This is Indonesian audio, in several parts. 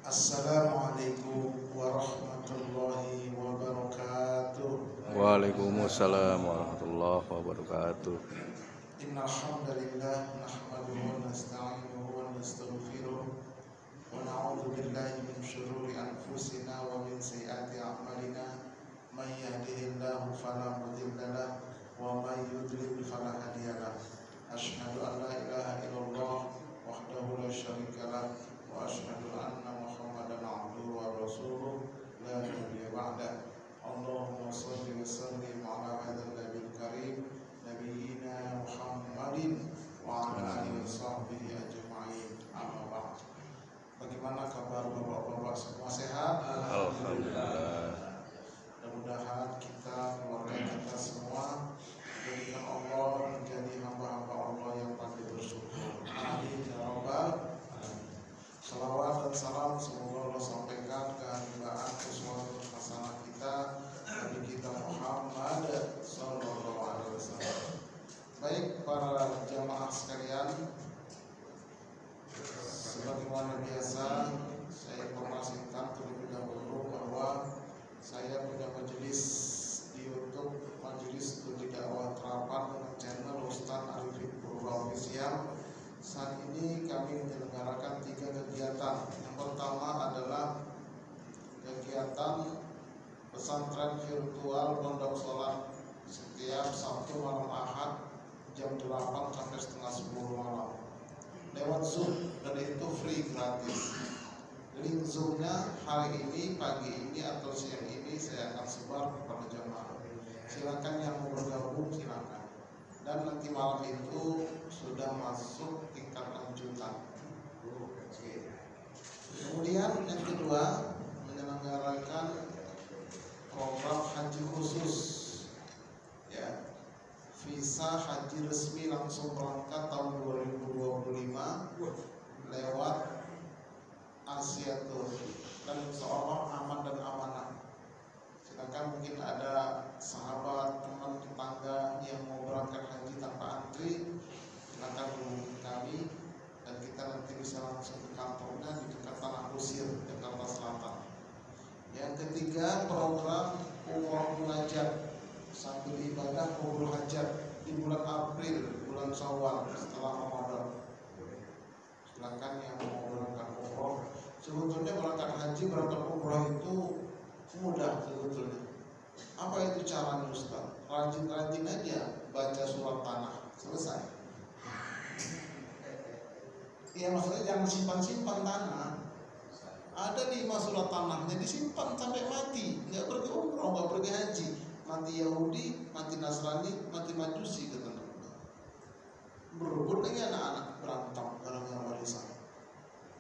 Assalamualaikum warahmatullahi wabarakatuh. Waalaikumsalam warahmatullahi wabarakatuh. Innal hamdalillah nahmaduhu wa nasta'inuhu wa nastaghfiruh wa na'udzu billahi min shururi anfusina wa min sayyiati a'malina. May yahdihillahu fala mudilla lahu wa may yudlil fala hadiya lahu. Asyhadu an la ilaha illallah wahdahu la syarika lahu wa asyhadu anna Muhammadan abduhu wa rasuluh la nabiyya ba'da. Allahumma shalli wa sallim ala hadzal nabiyil karim nabiyina Muhammadin wa ala alihi washabbihi ajma'in. Amma ba'd. Bagaimana kabar Bapak-bapak semua sehat? Alhamdulillah. Mudah-mudahan kita, keluarga kita semua dijadikan Allah menjadi hamba-hamba Allah yang pandai bersyukur. Amin ya rabbal alamin. Salawat dan salam semoga Allah sampaikan ke hambaan uswatun hasanah kita Nabi kita Muhammad sallallahu alaihi wasallam. Baik para jamaah sekalian, sebagaimana biasa saya informasikan terlebih dahulu bahwa saya punya majelis di YouTube, Majelis Studi Dakwah Terapan dengan channel Ustaz Arifin Purba Official. Saat ini kami menyelenggarakan 3 kegiatan. Yang pertama adalah kegiatan pesantren virtual pondok sholat setiap Sabtu malam Ahad jam 8 sampai setengah 10 malam lewat Zoom, dan itu free gratis. Link Zoom-nya hari ini, pagi ini atau siang ini saya akan sebar kepada jemaah. Silakan yang mau bergabung silakan. Dan nanti malam itu sudah masuk tingkat lanjutan. Kemudian yang kedua, menyelenggarakan program haji khusus, ya, visa haji resmi langsung berangkat tahun 2025 lewat Asia Tour, dan seolah aman dan amanah. Silakan, mungkin ada sahabat, teman, tetangga yang mau berangkat haji tanpa antri, silakan hubungi kami dan kita nanti bisa langsung ke kantornya di dekat Tanah Kusir, Jakarta Selatan. Yang ketiga, program umroh munajat sambil ibadah umroh hajat di bulan April, bulan Syawal setelah Ramadan. Silakan yang mau berangkat umroh. Sebetulnya berangkat haji, berangkat umroh itu mudah sebetulnya. Apa itu caranya Ustaz? Rajin-rajin aja baca surat tanah, selesai. Iya, maksudnya jangan simpan-simpan tanah. Ada 5 surat tanahnya disimpan sampai mati, nggak pergi umroh, nggak pergi haji, mati Yahudi, mati Nasrani, mati Majusi, kata Nabi. Berebut lagi anak-anak, berantem gara-gara warisan.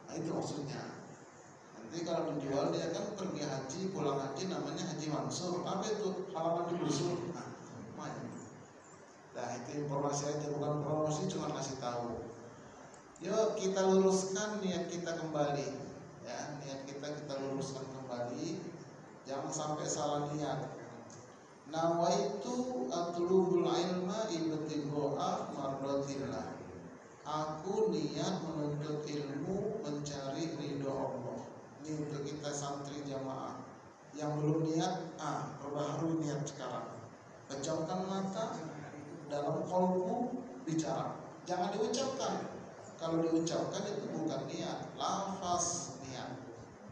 Nah, itu maksudnya. Nanti kalau dijual dia kan pergi haji, pulang haji namanya haji mansur. Apa itu? Halaman digusur. Nah, itu informasi aja, bukan promosi, cuma kasih tahu. Yuk kita luruskan niat kita kembali, ya, niat kita luruskan kembali, jangan sampai salah niat. Nawaitu atlubul ilma ibtigha'a mardatillah. Aku niat menuntut ilmu mencari ridho Allah. Ini untuk kita santri jamaah yang belum niat, perbaharui niat sekarang. Pejamkan mata, dalam qalbu bicara, jangan diucapkan. Kalau diucapkan itu bukan niat, lafaz niat,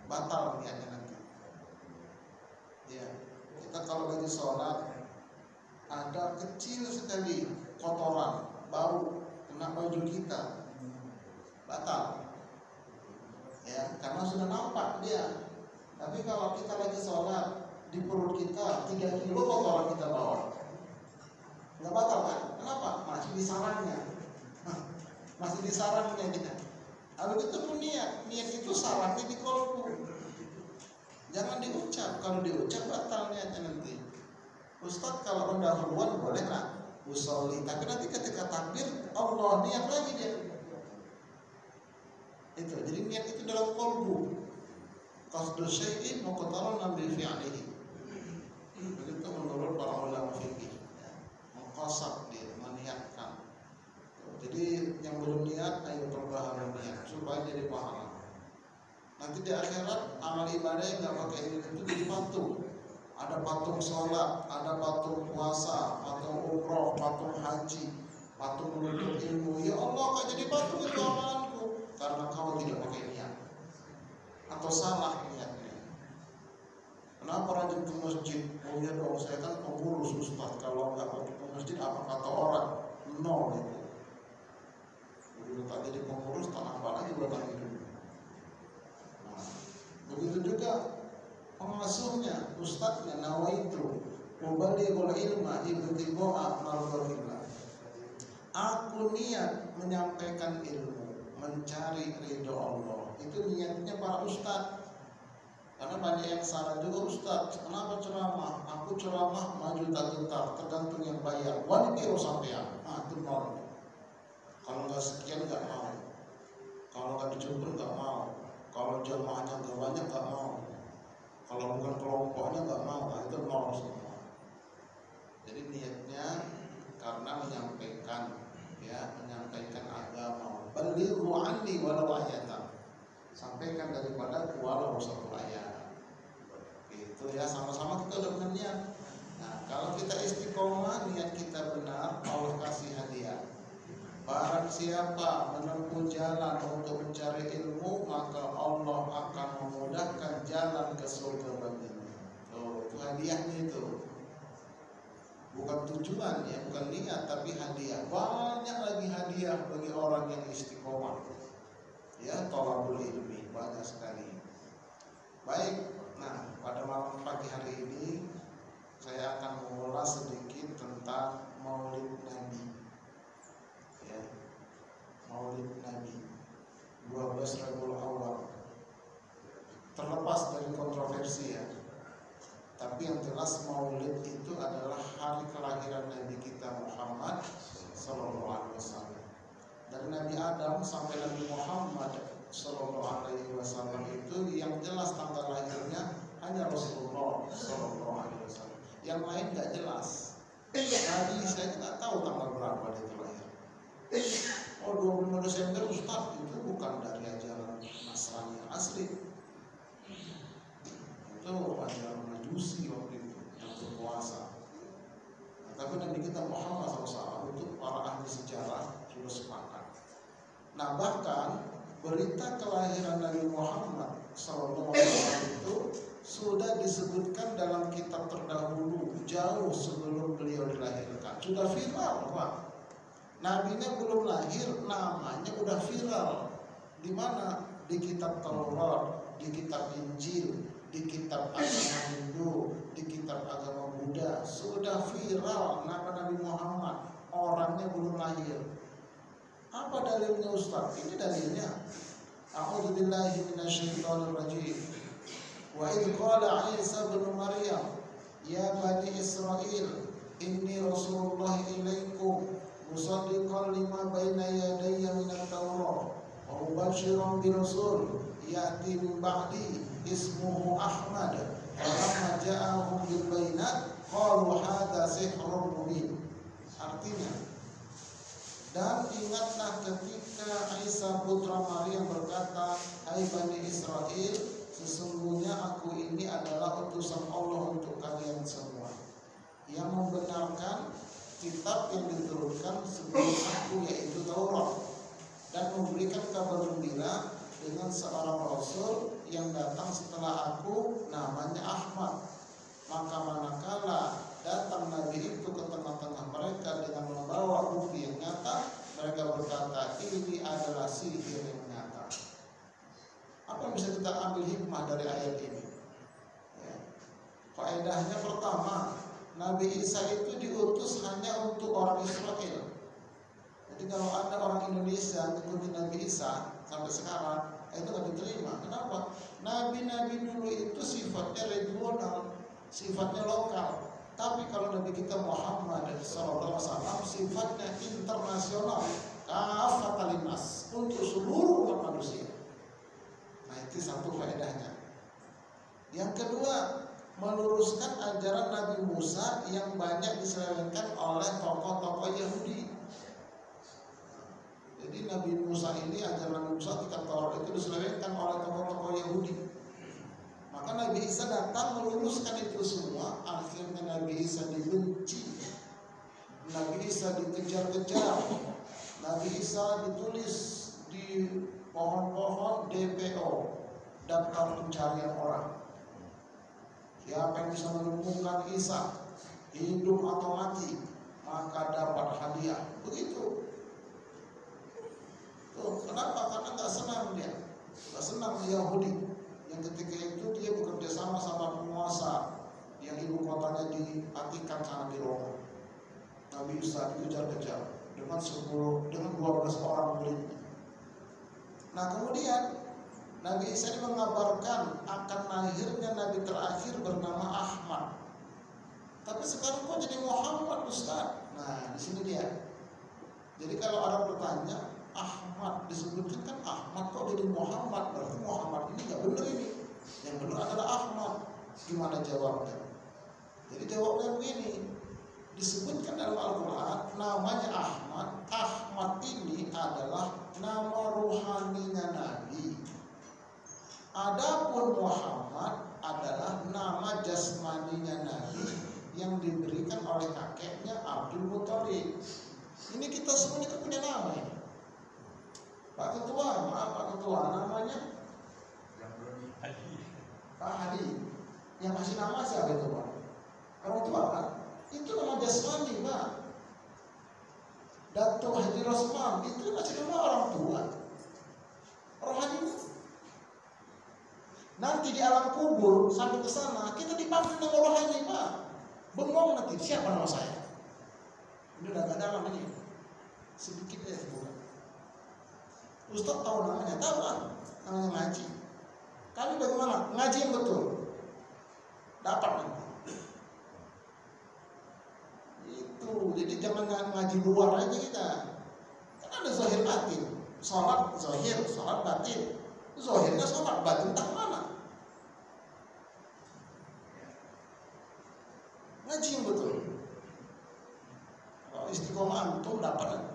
batal niatnya nanti. Ya, kita kalau lagi sholat ada kecil sekali kotoran, bau kena baju kita, batal. Ya, karena sudah nampak dia. Tapi kalau kita lagi sholat, di perut kita 3 kilo kotoran kita bawa, nggak batal kan? Kenapa? Masih di sarangnya, masih di sarangnya kita. Lalu itu pun niat itu sarangnya di kolbu. Jangan diucap, kalau diucap batal niatnya nanti. Ustaz kalau pendahuluan boleh lah, usolli, tapi nanti ketika takbir Allah niat lagi dia. Itu, jadi niat itu dalam kolbu. Qasdu syai'in muqtaran bi fi'lihi. Begitu menurut para ulama fikih. Mengqasad dia, meniatkan. Jadi yang belum niat ayo perbaharui niat supaya jadi pahala. Nanti di akhirat amal ibadah yang nggak pakai ilmu itu jadi patung. Ada patung sholat, ada patung puasa, patung umroh, patung haji, patung menuntut ilmu. Ya Allah, kok jadi patung itu amalanku? Karena kau tidak pakai niat atau salah niatnya. Kenapa rajin ke masjid? Oh ya dong, saya kan pengurus Ustaz. Kalau nggak pergi ke masjid, apa kata orang? Nol itu. Begitu tak jadi pengurus, tak apa lagi buatan hidup. Nah, begitu juga pengasuhnya, ustadznya, nawaitu mubalighul ilma ibtigha'a mardhatillah. Aku niat menyampaikan ilmu, mencari ridho Allah. Itu niatnya para ustadz. Karena banyak yang salah juga ustadz. Kenapa ceramah? Aku ceramah maju tak gentar, tergantung yang bayar. Wanita sampean, itu nol. Kalau nggak sekian nggak mau. Kalau nggak dijemput nggak mau. Kalau jamaahnya nggak banyak nggak mau. Kalau bukan kelompoknya nggak mau, itu nol semua. Jadi niatnya karena menyampaikan, ya, menyampaikan agama. Balighu anni walau ayatan. Sampaikan daripada walau satu ayat. Itu ya, sama-sama kita udah benar niat. Nah, kalau kita istiqomah, niat kita benar, Allah kasih hadiah. Barang siapa menempuh jalan untuk mencari ilmu, maka Allah akan memudahkan jalan ke surga baginya. Itu hadiahnya itu. Bukan tujuan ya, bukan niat, tapi hadiah. Banyak lagi hadiah bagi orang yang istiqomah. Ya, thalabul ilmi banyak sekali. Baik, nah pada malam pagi hari ini saya akan mengulas sedikit tentang Maulid Nabi. Maulid Nabi 12 Rabiul Awal. Terlepas dari kontroversi ya, tapi yang jelas Maulid itu adalah hari kelahiran Nabi kita Muhammad Sallallahu Alaihi Wasallam. Dari Nabi Adam sampai Nabi Muhammad Sallallahu Alaihi Wasallam itu yang jelas tanggal lahirnya hanya Rasulullah Sallallahu Alaihi Wasallam. Yang lain nggak jelas. Nabi saya nggak tahu tanggal berapa dia lahir. Oh, 25 Desember Ustaz, itu bukan dari ajaran Nasrani yang asli. Itu ajaran Majusi waktu itu yang berpuasa. Nah, tapi Nabi kita Muhammad SAW untuk para ahli sejarah sudah sepakat. Nah, bahkan berita kelahiran Nabi Muhammad SAW itu sudah disebutkan dalam kitab terdahulu jauh sebelum beliau dilahirkan. Sudah viral, Pak. Nabinya belum lahir, namanya udah viral. Di mana? Di kitab Taurat, di kitab Injil, di kitab agama Hindu, di kitab agama Buddha. Sudah viral nama Nabi Muhammad. Orangnya belum lahir. Apa dalilnya Ustaz? Ini dalilnya. A'udzubillahi minasyaitonirrajim. Wa idh qala Isa bin Maryam, ya bani Israil, inni Rasulullah ilaikum musaddiqan lima baina yadayya minat Taurat wa mubashiran bi rasul ya'ti min ba'di ismuhu Ahmad falamma ja'ahum bil bayyinat qalu hadza sihrun mubin. Artinya, dan ingatlah ketika Isa putra Maryam berkata, hai Bani Israel, sesungguhnya aku ini adalah utusan Allah untuk kalian semua yang membenarkan kitab yang diturunkan sebelum aku, yaitu Taurat, dan memberikan kabar gembira dengan seorang rasul yang datang setelah aku, namanya Ahmad. Maka manakala datang Nabi itu ke tengah-tengah mereka dengan membawa bukti yang nyata, mereka berkata, ini adalah sihir yang nyata. Apa yang bisa kita ambil hikmah dari ayat ini? Ya. Faedahnya pertama, Nabi Isa itu diutus hanya untuk orang Israel. Jadi kalau ada orang Indonesia ngikutin Nabi Isa sampai sekarang, itu nggak diterima. Kenapa? Nabi-nabi dulu itu sifatnya regional, sifatnya lokal. Tapi kalau Nabi kita Muhammad SAW sifatnya internasional, kafatal linnas, untuk seluruh umat manusia. Nah, itu satu faedahnya. Yang kedua, meluruskan ajaran Nabi Musa yang banyak diselewengkan oleh tokoh-tokoh Yahudi. Jadi Jadi Nabi Musa ini, ajaran Nabi Musa kitab Taurat itu diselewengkan oleh tokoh-tokoh Yahudi. Maka Nabi Isa datang meluruskan itu semua. Akhirnya Nabi Isa dibenci, Nabi Isa dikejar-kejar, Nabi Isa ditulis di pohon-pohon DPO, daftar pencarian orang. Siapa yang bisa menemukan Isa, hidup atau mati, maka dapat hadiah. Begitu. Tuh, kenapa? Karena nggak senang dia, nggak senang Yahudi. Yang ketika itu dia bekerja sama penguasa yang ibu kotanya di Vatikan sana di Roma. Nabi Isa dikejar-kejar dengan 12 orang muridnya. Nah kemudian Nabi Isa ini mengabarkan akan lahirnya Nabi terakhir bernama Ahmad. Tapi sekarang kok jadi Muhammad, Ustaz? Nah di sini dia. Jadi kalau orang bertanya, Ahmad disebutkan kan Ahmad, kok jadi Muhammad? Berarti Muhammad ini nggak benar ini. Yang benar adalah Ahmad. Gimana jawabnya? Jadi jawabnya begini. Disebutkan dalam Al-Quran namanya Ahmad. Ahmad ini adalah nama ruhaninya Nabi. Adapun Muhammad adalah nama jasmaninya Nabi yang diberikan oleh kakeknya Abdul Muthalib. Ini kita semuanya kan punya nama ya. Pak Ketua, maaf Pak Ketua, namanya Pak Hadi. Yang kasih nama siapa itu Pak? Orang tua kan? Itu nama jasmani Pak. Datuk Haji Rosman itu masih nama orang tua. Rohani. Nanti di alam kubur sampai ke sana kita dipanggil nama rohani Pak. Bengong nanti siapa nama saya? Ini udah gak dalam ini. Sedikit ya sebuah. Ustaz tahu namanya, tahu kan? Namanya ngaji. Kami bagaimana? Ngaji yang betul. Dapat nanti. Itu, jadi jangan ngaji luar aja kita. Kan ada zahir batin. Sholat zahir, sholat batin. Zahirnya sholat, batin tak mana? Ngaji yang betul. Kalau istiqomah antum dapat.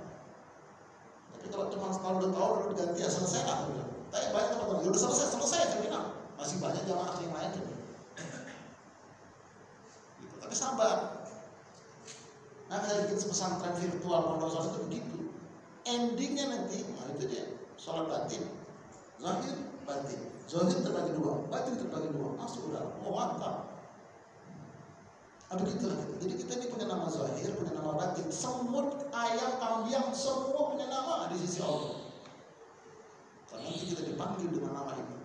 Tapi kalau cuma setahun 2 tahun udah diganti ya selesai lah. Tapi banyak teman-teman, ya udah selesai saya bilang. Masih banyak jamaah yang lain gitu. Tapi sabar. Nah saya bikin pesantren virtual pondok itu begitu. Endingnya nanti, nah itu dia, sholat batin, zahir batin, zahir terbagi 2, batin terbagi 2, masuk udah, oh mantap. Begitu. Jadi kita ini punya nama zahir, punya nama batin. Semut, ayam, kambing, semua punya nama di sisi Allah. Karena nanti kita dipanggil dengan nama itu.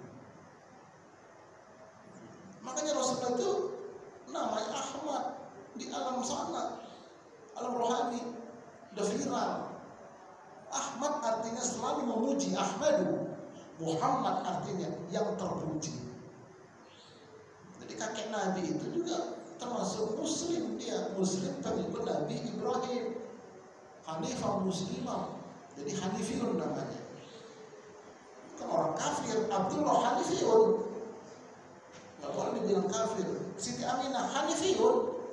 Makanya Rasulullah itu namanya Ahmad di alam sana, alam rohani, udah viral. Ahmad artinya selalu memuji. Ahmadu, Muhammad artinya yang terpuji. Jadi kakek Nabi itu juga termasuk muslim, dia muslim pengikut Nabi Ibrahim, Hanifah muslimah, jadi Hanifiyun namanya. Kan orang kafir, Abdullah Hanifiyun, nggak boleh dibilang kafir. Siti Aminah Hanifiyun,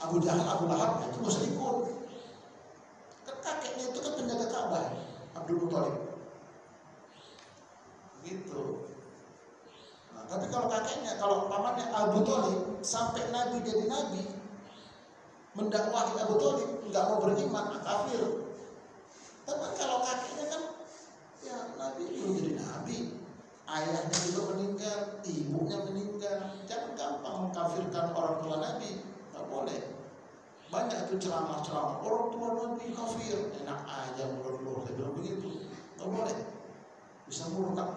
Abu Jahal, Abu Lahab itu muslimun. Kan kakeknya itu kan penjaga Ka'bah, Abdul Muthalib. Gitu. Tapi kalau kakeknya, kalau pamannya Abu Thalib sampai Nabi jadi Nabi, mendakwahi Abu Thalib nggak mau beriman, kafir. Tapi kalau kakeknya kan, ya Nabi belum jadi Nabi, ayahnya juga meninggal, ibunya meninggal, jangan gampang mengkafirkan orang tua Nabi, nggak boleh. Banyak itu ceramah-ceramah, orang tua Nabi kafir, enak aja menurut saya bilang begitu, nggak boleh, bisa murtad.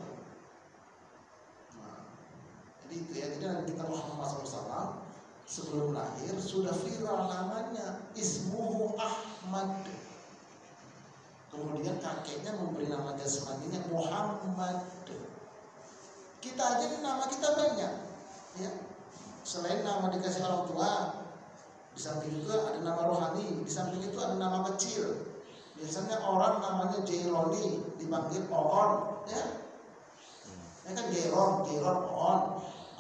Itu ya, jadi Nabi kita Muhammad SAW sebelum lahir sudah viral namanya, ismuhu Ahmad. Kemudian kakeknya memberi nama jasmaninya Muhammad. Kita aja ini nama kita banyak, ya. Selain nama dikasih orang tua, di samping itu ada nama rohani, di samping itu ada nama kecil. Biasanya orang namanya Jaironi dipanggil Oon, ya. Ya kan Jairon, Oon.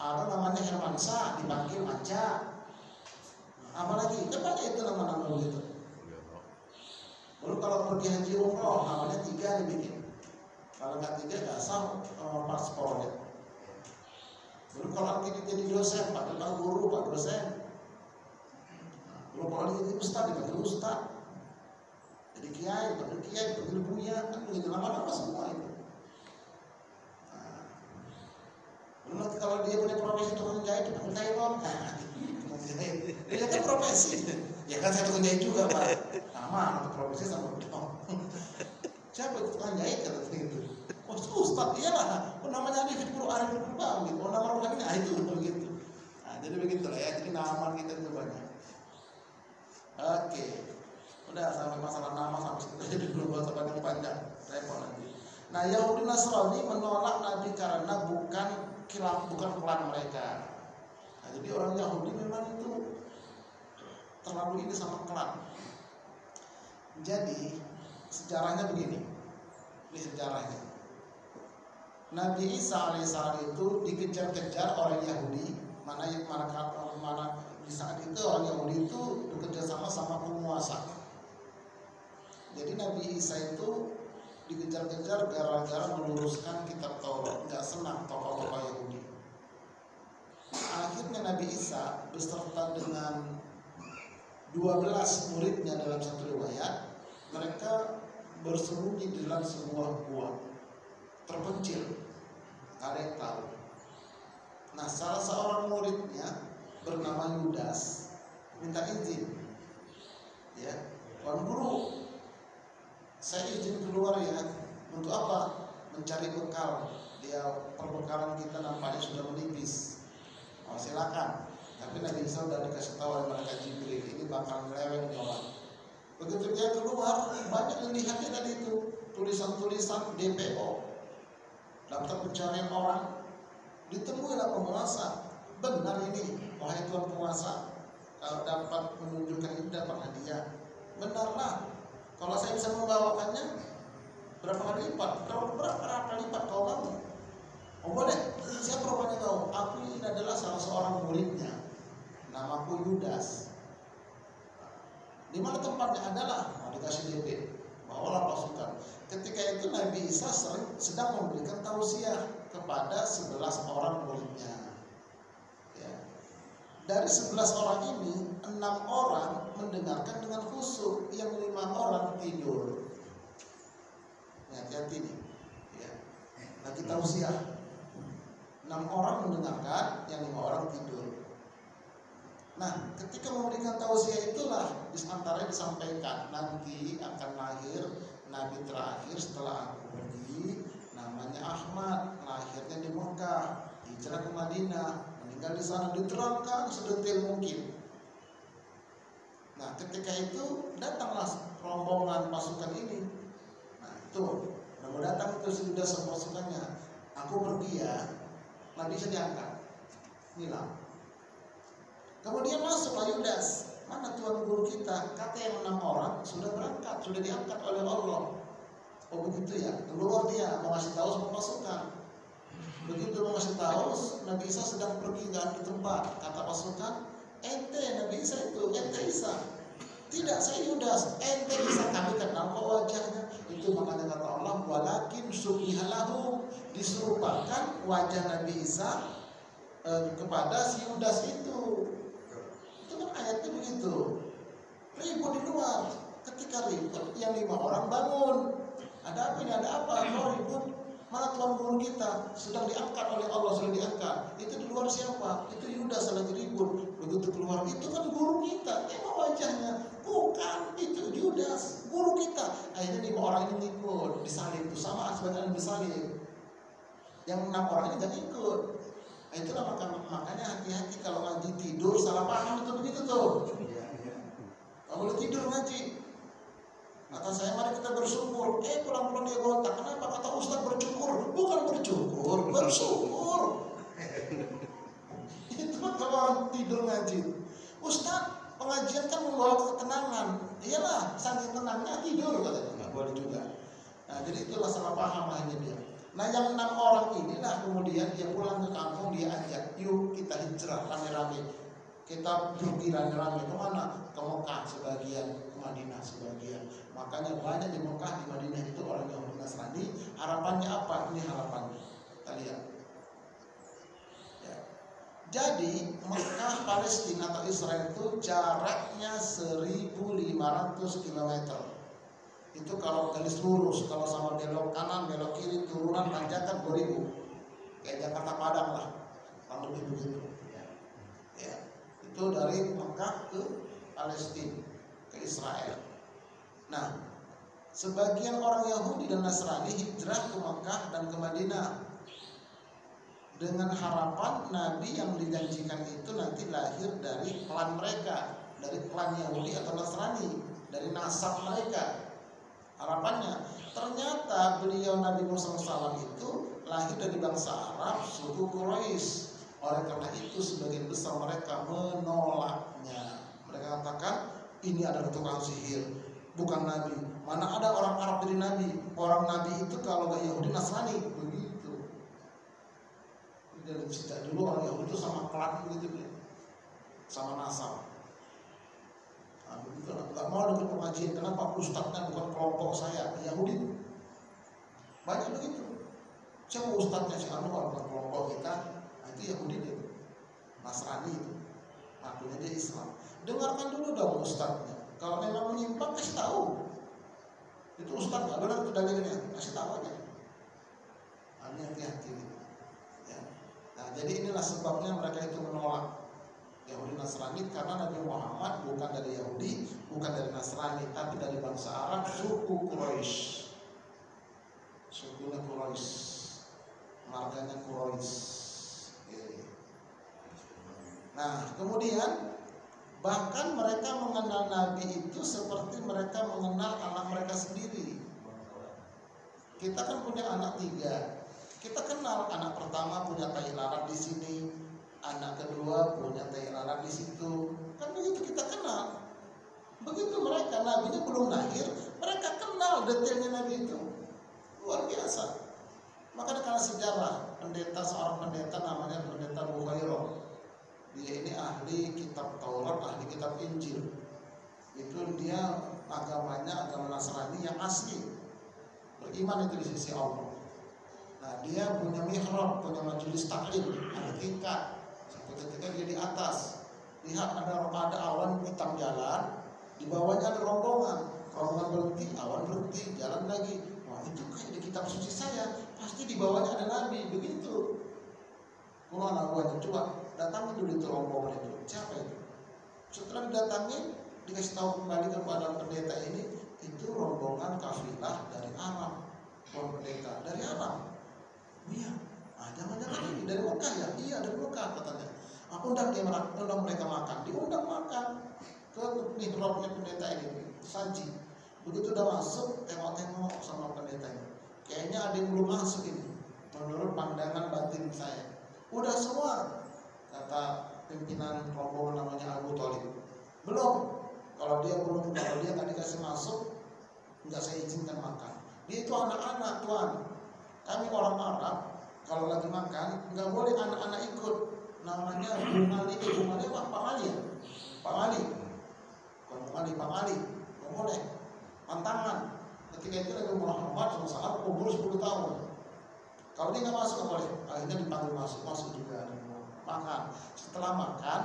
Ada namanya Hermansa dipanggil Manca. Apalagi kan banyak itu nama-nama begitu. Baru kalau pergi haji umroh namanya 3 dibikin. Kalau nggak 3 nggak sah paspornya. Baru kalau nanti jadi dosen, panggil Pak Guru, Pak dosen. Baru kalau jadi ustad dipanggil ustad. Jadi kiai, panggil buya, kan begitu nama-nama semua itu. Baru nanti kalau dia punya profesi tukang jahit, dipanggil tailor. Dia kan profesi. Ya kan saya tukang jahit juga Pak. Sama untuk profesi sama dong. Siapa itu tukang jahit kata gitu. Oh ustad iyalah. Oh namanya Arifin Arifin Quran gitu. Oh nama rohani itu begitu. Nah jadi begitulah ya. Jadi nama kita itu banyak. Oke. Udah sampai masalah nama sampai situ jadi belum bahasa panjang repot nanti. Nah Yahudi Nasrani menolak Nabi karena bukan klan mereka. Nah, jadi orang Yahudi memang itu terlalu ini sama klan. Jadi sejarahnya begini. Ini sejarahnya. Nabi Isa alaihissalam itu dikejar-kejar orang Yahudi. Mana di saat itu orang Yahudi itu bekerja sama penguasa. Jadi Nabi Isa itu dikejar-kejar gara-gara meluruskan kitab Taurat. Nggak senang tokoh-tokoh Yahudi. Akhirnya Nabi Isa beserta dengan 12 muridnya dalam satu riwayat, mereka bersembunyi di dalam sebuah gua terpencil, nggak ada yang tahu. Nah, salah seorang muridnya bernama Yudas minta izin, ya, Tuan Guru, saya izin keluar ya, untuk apa? Mencari bekal. Dia perbekalan kita nampaknya sudah menipis. Oh, silakan. Tapi Nabi Isa sudah dikasih tahu oleh malaikat Jibril, ini bakal meleweng nih orang. Begitu dia keluar, banyak yang lihatnya tadi itu tulisan-tulisan DPO, daftar pencarian orang. Ditemuilah penguasa. Benar ini, wahai Tuan penguasa, kalau dapat menunjukkan ini dapat hadiah. Benarlah, kalau saya bisa membawakannya, berapa kali lipat? Berapa lipat kau mau? Oh boleh, siapa rupanya kau? Aku ini adalah salah seorang muridnya. Namaku Yudas. Di mana tempatnya adalah? Mau dikasih DP, bawalah pasukan. Ketika itu Nabi Isa sedang memberikan tausiah kepada 11 orang muridnya. Ya. Dari 11 orang ini, 6 orang mendengarkan dengan khusyuk, yang 5 orang tidur. Ya, hati-hati nih. Ya. Lagi tausiah. 6 orang mendengarkan, yang 5 orang tidur. Nah, ketika memberikan tausiah itulah diantaranya disampaikan nanti akan lahir Nabi terakhir setelah aku pergi, namanya Ahmad, lahirnya di Mekah, hijrah ke Madinah, meninggal di sana, diterangkan sedetail mungkin. Nah, ketika itu datanglah rombongan pasukan ini. Nah, itu mau datang itu sudah pasukannya. Aku pergi ya, Nabi bisa diangkat, hilang. Kemudian masuklah Yudas. Mana Tuan Guru kita? Kata yang 6 orang sudah berangkat, sudah diangkat oleh Allah. Oh begitu ya. Keluar dia mau ngasih tahu sama pasukan. Begitu mau ngasih tahu, Nabi Isa sedang pergi nggak di tempat. Kata pasukan, ente Nabi Isa itu, ente Isa. Tidak, saya Yudas. Ente Isa, kami kenal kok wajahnya. Itu makanya kata Allah, walakin subhihalahu, diserupakan wajah Nabi Isa kepada si Yudas itu. Itu kan ayatnya begitu. Ribut di luar. Ketika ribut, yang 5 orang bangun. Ada apa ini? Ada apa? Kau ribut? Mana Tuan Guru kita sedang diangkat oleh Allah, sudah diangkat. Itu di luar siapa? Itu Yudas lagi ribut. Begitu keluar, itu kan guru kita. Emang wajahnya? Bukan, itu Yudas, guru kita. Akhirnya 5 orang ini ikut disalib. Itu sama sebenarnya disalib. Yang 6 orang ini nggak ikut. Nah, itulah makanya hati-hati kalau ngaji tidur salah paham itu begitu tuh. Kalau boleh tidur ngaji. Kata saya mari kita bersyukur. Pulang-pulang dia gontak. Kenapa? Kata Ustaz bersyukur. Bukan bersyukur, bersyukur. Itu kalau orang tidur ngaji. Ustaz, pengajian kan membawa ketenangan. Iyalah, saking tenangnya tidur katanya. Nggak boleh juga. Nah, jadi itulah salah paham akhirnya dia. Nah, yang 6 orang inilah kemudian dia pulang ke kampung, dia ajak, yuk kita hijrah rame-rame. Kita pergi rame-rame kemana? Ke Mekah sebagian, ke Madinah sebagian. Makanya banyak di Mekah, di Madinah itu orang Yahudi Nasrani. Harapannya apa? Ini harapannya. Kita lihat. Ya. Jadi Mekah, Palestina atau Israel itu jaraknya 1.500 km. Itu kalau garis lurus, kalau sama belok kanan, belok kiri, turunan, tanjakan 2.000. Kayak Jakarta Padang lah, kalau lebih begitu. Ya. Itu dari Mekah ke Palestina, ke Israel. Nah, sebagian orang Yahudi dan Nasrani hijrah ke Mekah dan ke Madinah dengan harapan Nabi yang dijanjikan itu nanti lahir dari klan mereka, dari klan Yahudi atau Nasrani, dari nasab mereka. Harapannya, ternyata beliau Nabi Musa SAW itu lahir dari bangsa Arab, suku Quraisy. Oleh karena itu sebagian besar mereka menolaknya. Mereka katakan ini adalah tukang sihir, bukan Nabi. Mana ada orang Arab jadi Nabi? Orang Nabi itu kalau gak Yahudi Nasrani, begitu. Dari sejak dulu orang Yahudi itu sama klan begitu, sama nasab. Nah, begitu, gak mau dengar pengajian. Kenapa ustadznya bukan kelompok saya, Yahudi? Banyak begitu. Siapa ustadznya? Si Anwar, bukan kelompok kita. Itu Yahudi dia, Nasrani itu, akunya dia Islam. Dengarkan dulu dong ustadznya. Kalau memang menyimpang kasih tahu. Itu ustadz nggak benar itu dalilnya, kasih tahu aja. Ini hati-hati. Ya. Nah jadi inilah sebabnya mereka itu menolak Yahudi Nasrani karena Nabi Muhammad bukan dari Yahudi, bukan dari Nasrani, tapi dari bangsa Arab, suku Quraisy. Sukunya Quraisy, marganya Quraisy. Nah, kemudian bahkan mereka mengenal Nabi itu seperti mereka mengenal anak mereka sendiri. Kita kan punya anak 3. Kita kenal anak pertama punya tai lalat di sini, anak kedua punya tai lalat di situ. Kan begitu kita kenal. Begitu mereka, Nabinya belum lahir, mereka kenal detailnya Nabi itu. Luar biasa. Makanya karena sejarah seorang pendeta namanya pendeta Bukhairah. Dia ini ahli kitab Taurat, ahli kitab Injil. Itu dia agamanya agama Nasrani yang asli, beriman itu di sisi Allah. Nah dia punya mihrab, punya majelis taklim, ada tingkat. Satu ketika dia di atas, lihat ada awan hitam jalan, di bawahnya ada rombongan berhenti, awan berhenti, jalan lagi. Wah itu kayak di kitab suci saya, pasti di bawahnya ada Nabi, begitu. Quran awannya coba datangin dulu itu rombongan itu. Siapa itu? Setelah didatangi, dikasih tahu kembali kepada pendeta ini, itu rombongan kafilah dari Arab. Orang pendeta dari Arab. Iya. Jangan-jangan ini dari Mekah ya? Iya dari Mekah katanya. Aku undang mereka makan. Diundang makan ke mihrabnya pendeta ini. Saji. Begitu udah masuk, tengok-tengok sama pendeta ini. Kayaknya ada yang belum masuk ini. Menurut pandangan batin saya. Udah semua. Kata pimpinan rombongan namanya Abu Thalib. Belum. Kalau dia nggak dikasih masuk, nggak saya izinkan makan. Dia itu anak-anak, Tuhan. Kami orang Arab, kalau lagi makan, nggak boleh anak-anak ikut. Namanya Bumali, wah Pak Mali ya? Pak Mali. Pak Mali. Nggak boleh. Pantangan. Ketika itu Nabi Muhammad SAW umur 10 tahun. Kalau dia nggak masuk, nggak boleh. Akhirnya dipanggil masuk juga. Makan. Setelah makan,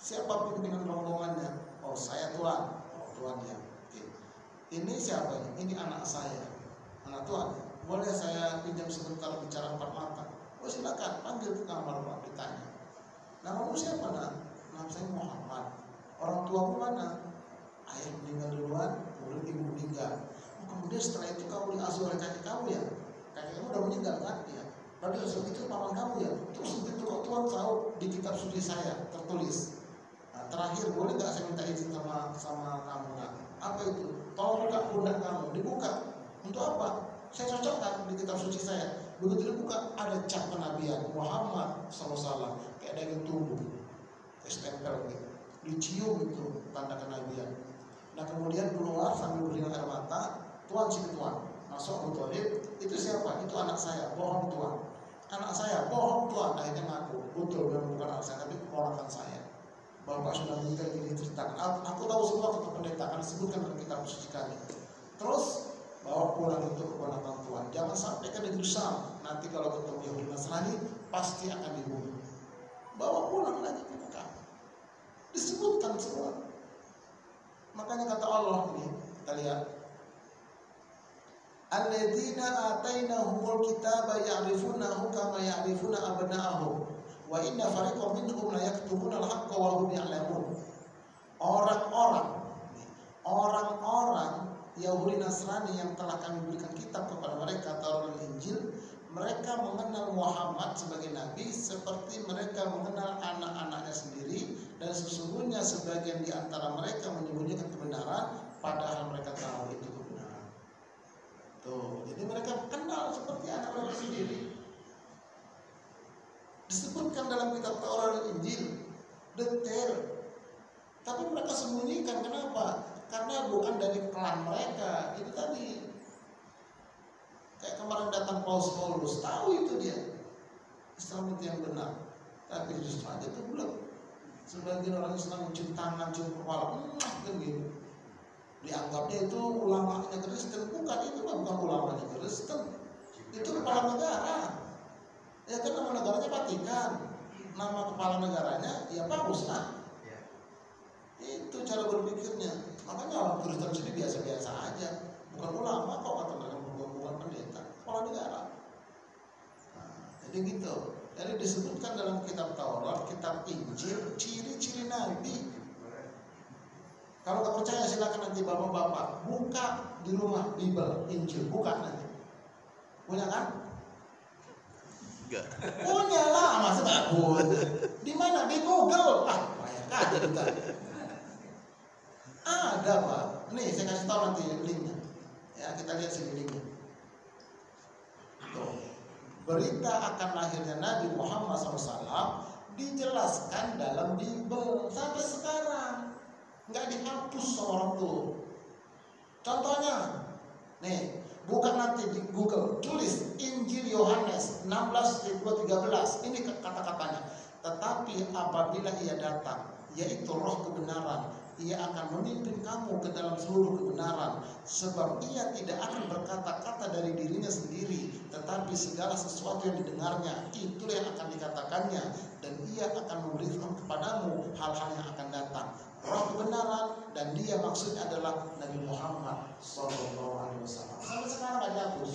siapa pimpinan rombongannya? Oh saya Tuhan. Oh Tuhan ya. Oke. Ini siapa ini? Ini anak saya. Anak Tuhan. Boleh saya pinjam sebentar bicara 4 mata? Oh silakan. Panggil ke kamar Pak, ditanya. Namamu siapa nak? Nama saya Muhammad. Orang tuamu mana? Ayah meninggal duluan, kemudian ibu meninggal. Oh, kemudian setelah itu kamu diasuh oleh kakek kamu ya? Kakek kamu udah meninggal kan? Ya. Lalu itu paman kamu ya? Terus begitu kok Tuhan tahu di kitab suci saya tertulis. Nah, terakhir boleh nggak saya minta izin sama kamu nak? Apa itu? Tolong buka pundak kamu, dibuka. Untuk apa? Saya cocokkan di kitab suci saya. Begitu dibuka ada cap kenabian Muhammad SAW kayak daging tubuh, kayak stempel gitu. Dicium itu tanda kenabian. Nah kemudian keluar sambil berinak air mata, Tuhan sini Tuhan. Masuk Abu Thalib, itu siapa? Itu anak saya, bohong Tuhan. Anak saya, bohong Tuhan. Akhirnya ngaku, betul memang bukan anak saya, tapi keponakan saya. Bapak sudah meninggal ini ceritakan. Aku tahu semua kata pendeta kan disebutkan dalam kitab suci kami. Terus bawa pulang itu kepada orang tua. Jangan sampai ke negeri Syam. Nanti kalau ketemu Yahudi Nasrani pasti akan dibunuh. Bawa pulang lagi ke Mekah. Disebutkan semua. Makanya kata Allah ini, kita lihat. Alladzina atainahumul kitaba ya'rifunahu kama ya'rifuna abna'ahum wa inna fariqam minhum la yaktumuna al-haqqa wa hum ya'lamun. Orang-orang Yahudi Nasrani yang telah kami berikan kitab kepada mereka, Taurat dan Injil, mereka mengenal Muhammad sebagai nabi seperti mereka mengenal anak-anaknya sendiri, dan sesungguhnya sebagian di antara mereka menyembunyikan kebenaran padahal mereka tahu itu kebenaran. Tuh, jadi mereka kenal seperti anak mereka sendiri. Disebutkan dalam kitab Taurat dan Injil detail. Tapi mereka sembunyikan. Kenapa? Karena bukan dari klan mereka. Itu tadi. Kayak kemarin datang Paulus, tahu itu dia Islam itu yang benar. Tapi justru aja itu belum. Sebagian orang Islam cium tangan, cium kepala, kan gitu. Dianggapnya itu ulamanya Kristen. Bukan, itu bukan ulamanya Kristen. Itu kepala negara. Ya kan nama negaranya Vatikan. Nama kepala negaranya ya Paus lah. Itu cara berpikirnya. Makanya orang Kristen sini biasa-biasa aja. Bukan ulama kok kata mereka, bukan pendeta, kepala negara. Nah, jadi gitu. Jadi disebutkan dalam kitab Taurat, kitab Injil, ciri-ciri Nabi. Kalau tak percaya silakan nanti bapak-bapak buka di rumah Bible, Injil, buka nanti. Punya kan? Enggak. Punya lah, masa nggak punya? Di mana? Di Google. Banyak kan kita. Ada Pak. Nih saya kasih tahu nanti linknya. Ya kita lihat sini linknya. Tuh. Berita akan lahirnya Nabi Muhammad SAW dijelaskan dalam Bible sampai sekarang. Nggak dihapus seorang tuh. Contohnya, nih bukan nanti di Google, tulis Injil Yohanes 16:13. Ini kata-katanya. Tetapi apabila ia datang, yaitu Roh kebenaran, ia akan memimpin kamu ke dalam seluruh kebenaran, sebab ia tidak akan berkata-kata dari dirinya sendiri, tetapi segala sesuatu yang didengarnya itulah yang akan dikatakannya, dan ia akan memberitakan kepadamu hal-hal yang akan datang. Roh kebenaran, dan dia maksudnya adalah Nabi Muhammad SAW. Sampai sekarang nggak dihapus.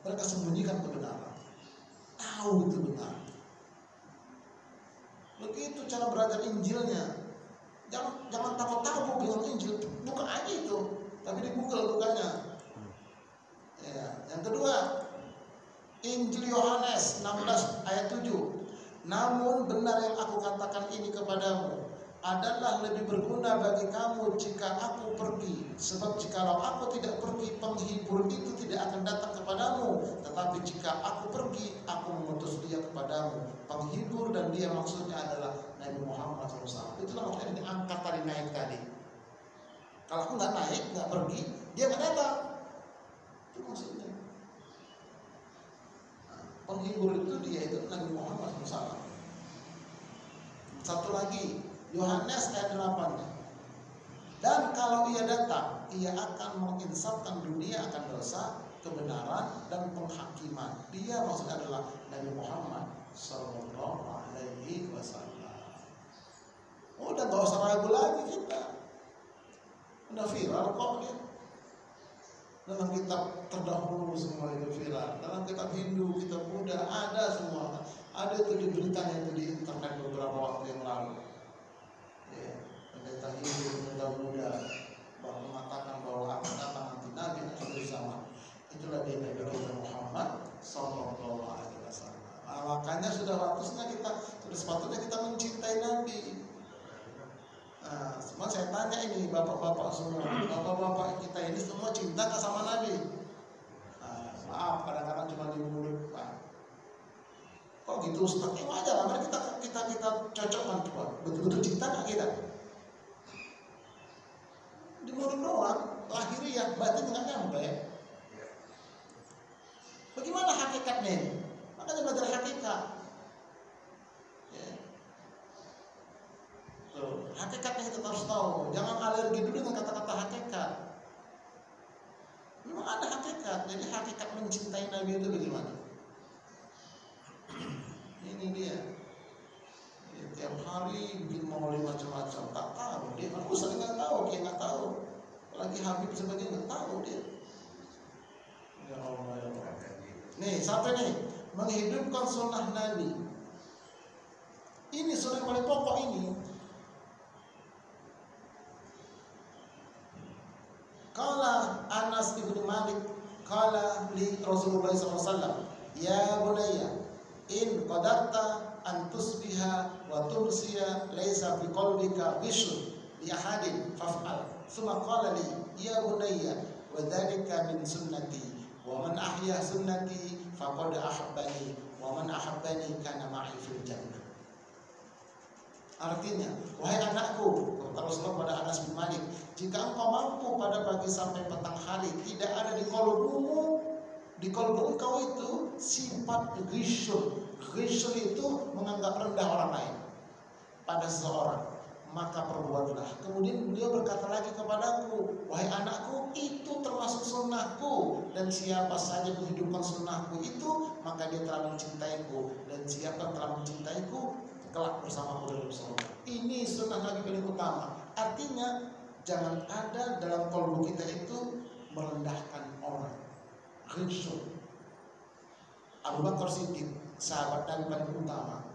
Mereka sembunyikan kebenaran, tahu itu benar. Begitu cara belajar Injilnya. Jangan tahu bingung Injil, buka aja itu. Tapi di Google bukanya. Ya. Yang kedua, Injil Yohanes 16 ayat 7. Namun benar yang aku katakan ini kepadamu adalah lebih berguna bagi kamu jika aku pergi. Sebab jikalau aku tidak pergi, penghibur itu tidak akan datang kepadamu. Tetapi jika aku pergi, aku mengutus dia kepadamu. Penghibur, dan dia maksudnya adalah Nabi Muhammad SAW. Itulah maksudnya diangkat tadi, naik tadi. Kalau aku nggak naik, nggak pergi, dia nggak datang. Itu maksudnya. Nah, penghibur itu dia itu Nabi Muhammad SAW. Satu lagi, Yohanes ayat 8. Dan kalau ia datang, ia akan menginsafkan dunia akan dosa, kebenaran, dan penghakiman. Dia maksudnya adalah Nabi Muhammad Sallallahu Alaihi Wasallam. Udah gak usah ragu lagi kita. Udah viral kok dia. Dalam kitab terdahulu semua itu viral. Dalam kitab Hindu, kitab Buddha ada semua. Ada itu di beritanya itu di internet beberapa waktu yang lalu. Ya, pendeta Hindu, pendeta Buddha mengatakan bahwa akan datang nanti Nabi akhir zaman. Itulah dia Nabi kita Muhammad Sallallahu Alaihi Wasallam. Nah, makanya sudah waktunya kita, sudah sepatutnya kita mencintai Nabi. Nah, semua saya tanya ini bapak-bapak semua, bapak-bapak kita ini semua cinta nggak sama Nabi? Nah, maaf kadang-kadang cuma di mulut Pak. Kok gitu Ustaz? Aja lah, mari kita cocokkan coba. Betul-betul cinta nggak kita? Di mulut doang, lahiriah, batin nggak nyampe. Bagaimana hakikatnya ini? Makanya belajar hakikat. Ya. No, jangan alergi dulu dengan kata-kata hakikat. Memang ada hakikat. Jadi hakikat mencintai Nabi itu bagaimana? Ini dia. Dia tiap hari bikin maulid macam-macam. Tak tahu dia. Kan Ustaz nggak tahu, dia nggak tahu. Apalagi Habib sebagai nggak tahu dia. Ya Allah, ya Allah. Nih, sampai nih menghidupkan sunnah Nabi. Ini sunnah yang paling pokok ini. Qala Anas bin Malik qala li Rasulullah SAW, ya bunayya in qadarta an tusbiha wa tumsiya laysa fi qalbika ghishun li ahadin faf'al. Thumma qala li ya bunayya wa dhalika min sunnati wa man ahya sunnati faqad ahabbani wa man ahabbani kana ma'i fil jannah. Artinya, wahai anakku, kata Rasulullah pada Anas bin Malik, jika engkau mampu pada pagi sampai petang hari tidak ada di qalbumu, di qalbu engkau itu sifat ghishun. Ghishun itu menganggap rendah orang lain pada seseorang, maka perbuatlah. Kemudian beliau berkata lagi kepadaku, wahai anakku, itu termasuk sunnahku, dan siapa saja menghidupkan sunnahku itu, maka dia telah mencintaiku, dan siapa telah mencintaiku kelak bersama dalam surga. Ini sunnah Nabi paling utama. Artinya jangan ada dalam kalbu kita itu merendahkan orang. Ghishun. Abu Bakar Siddiq, sahabat Nabi paling utama.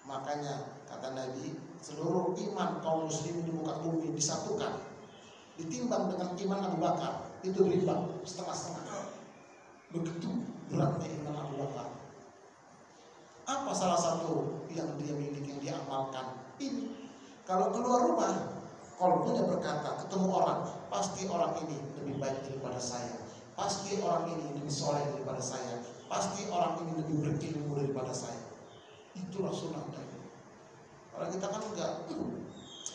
Makanya kata Nabi, seluruh iman kaum muslimin di muka bumi disatukan, ditimbang dengan iman Abu Bakar, itu berimbang setengah-setengah. Begitu beratnya iman Abu Bakar. Apa salah satu yang dia miliki, yang dia amalkan? Ini. Kalau keluar rumah, kalbunya berkata, ketemu orang, pasti orang ini lebih baik daripada saya, pasti orang ini lebih soleh daripada saya, pasti orang ini lebih berilmu daripada saya. Itulah sunnah Nabi. Kalau kita kan enggak,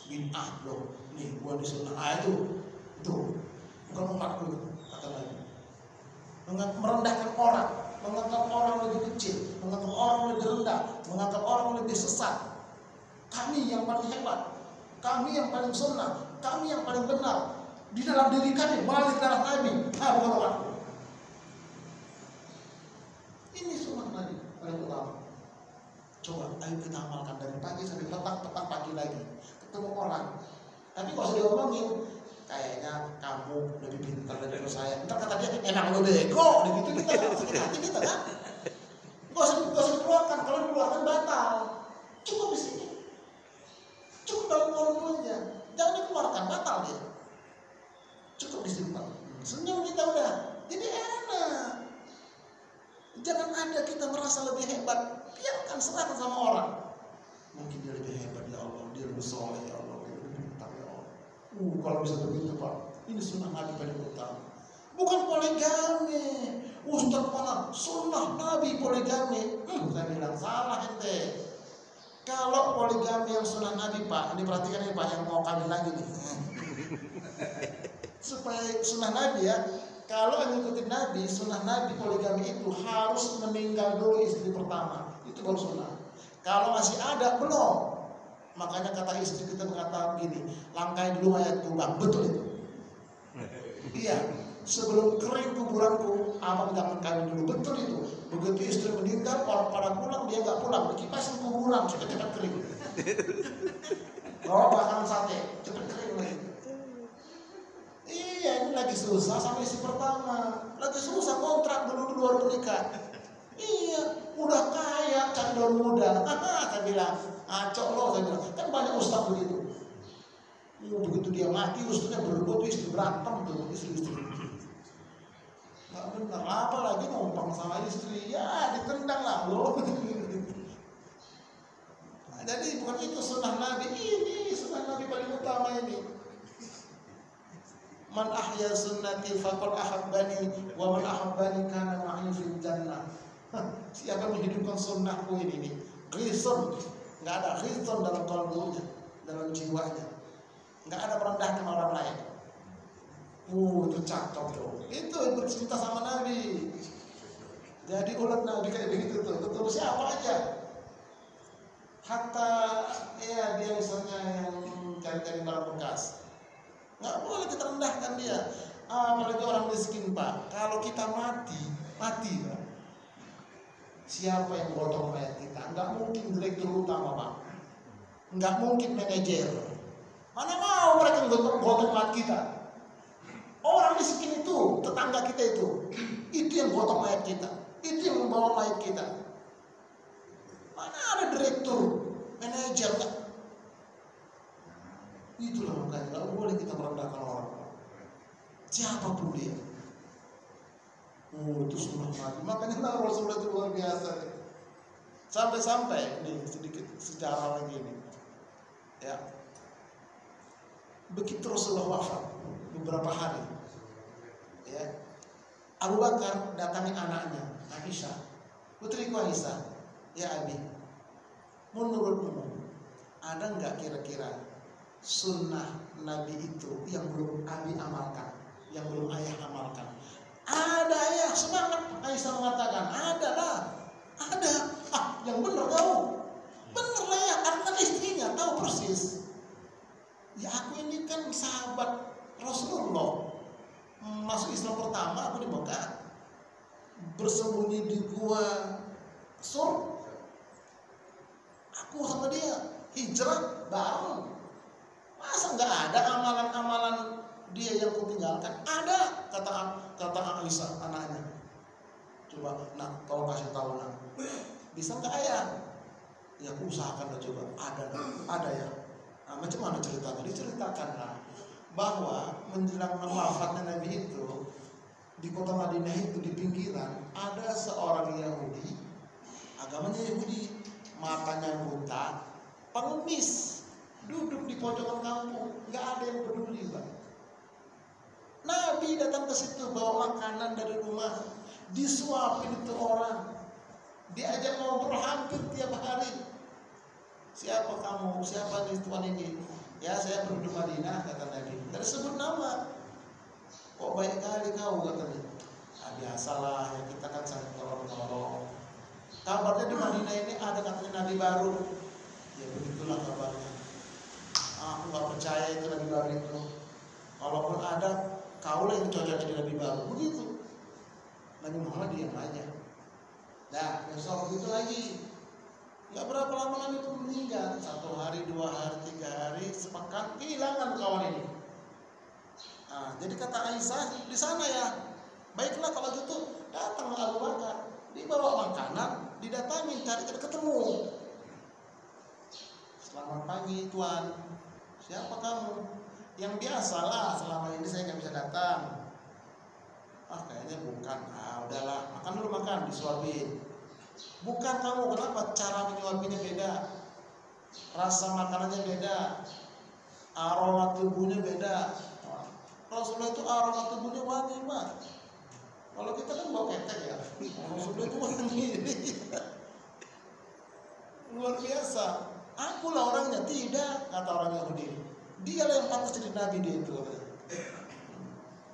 bid'ah loh, nih gua di sunnah itu bukan umat dulu, kata Nabi. Merendahkan orang, menganggap orang lebih kecil, menganggap orang lebih rendah, menganggap orang lebih sesat. Kami yang paling hebat, kami yang paling sunnah, kami yang paling benar. Di dalam diri kami balik darah Nabi. Bukan orang. Ini sunnah Nabi paling utama. Coba ayo kita amalkan dari pagi sampai petang pagi lagi. Ketemu orang, tapi kok usah diomongin, kayaknya kamu lebih pintar daripada saya. Ntar kata dia, emang lu bego, begitu kita sakit hati kita kan. Gak usah dikeluarkan, kalau dikeluarkan batal. Cukup di sini, cukup dalam mulut aja, jangan dikeluarkan, batal dia. Cukup disimpan, senyum kita udah, jadi enak. Jangan ada kita merasa lebih hebat, biarkan serahkan sama orang. Mungkin dia lebih hebat ya Allah, dia lebih soleh ya Allah, dia lebih pintar ya Allah. Kalau bisa begitu Pak, ini sunnah Nabi paling utama. Bukan poligami. Ustaz mana? Sunnah Nabi poligami. Saya bilang salah ente. Kalau poligami yang sunnah Nabi Pak, ini perhatikan ini Pak yang mau kawin lagi nih. Supaya sunnah Nabi ya. Kalau ngikutin Nabi, sunnah Nabi poligami itu harus meninggal dulu istri pertama. Itu baru sunnah. Kalau masih ada belum. Makanya kata istri kita mengatakan begini, langkai dulu mayat tumbang. Betul itu. Iya, sebelum kering kuburanku, abang jangan kawin dulu. Betul itu. Begitu istri meninggal, orang pada pulang, dia nggak pulang. Dikipasin kuburan, cepat-cepat kering. Bawa bahan sate, cepat kering lagi. Iya, ini lagi susah sama istri pertama. Lagi susah kontrak dulu baru menikah. Iya, udah kaya cari daun muda. Saya bilang, acok lo, saya bilang. Kan banyak ustaz begitu. Begitu dia mati, ustaznya berebut, istri berantem tuh, istri-istri. Nggak benar, apa lagi numpang sama istri? Ya, ditendang lah lo. Nah, jadi bukan itu sunnah Nabi. Ini sunnah Nabi paling utama ini. Man ahya sunnati faqad ahabbani wa man ahabbani kana ma'i fil jannah. Siapa menghidupkan sunnahku ini nih, ghishun, nggak ada ghishun dalam kalbunya, dalam jiwanya, nggak ada merendahkan orang lain. Itu cakep tuh, itu bercinta sama Nabi. Jadi ulat Nabi kayak begitu tuh, ketemu siapa aja. Hatta ya dia misalnya yang cari-cari barang bekas. Nggak boleh kita rendahkan dia. Apalagi orang miskin, Pak. Kalau kita mati Pak. Siapa yang gotong mayat kita? Nggak mungkin direktur utama, Pak. Nggak mungkin manajer. Mana mau mereka gotong mayat kita? Orang miskin itu, tetangga kita itu yang gotong mayat kita, itu yang membawa mayat kita. Mana ada direktur, manajer, Pak? Itulah makanya nggak boleh kita merendahkan orang, siapapun dia. Itu sunnah Nabi. Makanya Rasulullah itu luar biasa. Sampai-sampai nih sedikit sejarah lagi ini. Ya. Begitu Rasulullah wafat beberapa hari, ya, Abu Bakar datangi anaknya Aisyah, putriku Aisyah, ya Abi, menurutmu ada nggak kira-kira sunnah Nabi itu yang belum Abi amalkan, yang belum ayah amalkan? Ada ya, semangat Aisyah mengatakan, ada lah, ada. Yang benar kau, benar lah ya, karena istrinya tahu persis. Ya aku ini kan sahabat Rasulullah, masuk Islam pertama aku di Mekah, bersembunyi di gua Sur, aku sama dia hijrah bareng. Masa nggak ada amalan-amalan dia yang kutinggalkan? Ada, kata Aisyah anaknya. Coba nak, tolong kasih tahu nak, bisa nggak ayah? Ya aku usahakan lah, coba. Ada ya. Nah, macam mana ceritanya? Diceritakan lah bahwa menjelang wafatnya Nabi itu di kota Madinah itu di pinggiran ada seorang Yahudi, agamanya Yahudi, matanya buta, pengemis, duduk di pojokan kampung, nggak ada yang peduli, Pak. Nabi datang ke situ bawa makanan dari rumah, disuapin itu orang, diajak ngobrol hampir tiap hari. Siapa kamu? Siapa nih tuan ini? Ya saya penduduk Madinah, kata Nabi. Tidak disebut nama. Kok baik kali kau, katanya. Ah, biasalah ya, kita kan saling tolong-tolong. Kabarnya di Madinah ini ada katanya Nabi baru. Ya begitulah kabarnya. Aku nggak percaya itu Nabi baru itu. Kalaupun ada, kaulah yang cocok jadi Nabi baru. Begitu. Nabi Muhammad diam aja. Nah, besok begitu lagi. Nggak berapa lama Nabi itu meninggal. 1 hari, 2 hari, 3 hari, sepekan kehilangan kawan ini. Nah, jadi kata Aisyah di sana ya. Baiklah kalau gitu, datang Abu Bakar, dibawa makanan, didatangi, cari ketemu. Selamat pagi tuan. Siapa kamu? Yang biasalah, selama ini saya nggak bisa datang. Kayaknya bukan. Udahlah, makan dulu, makan, disuapin. Bukan kamu, kenapa? Cara menyuapinya beda, rasa makanannya beda, aroma tubuhnya beda. Rasulullah itu aroma tubuhnya wangi, Pak. Kalau kita kan bau ketek ya, Rasulullah itu wangi. Luar biasa. Akulah orangnya, tidak, kata orang Yahudi. Dialah yang pantas jadi nabi dia itu.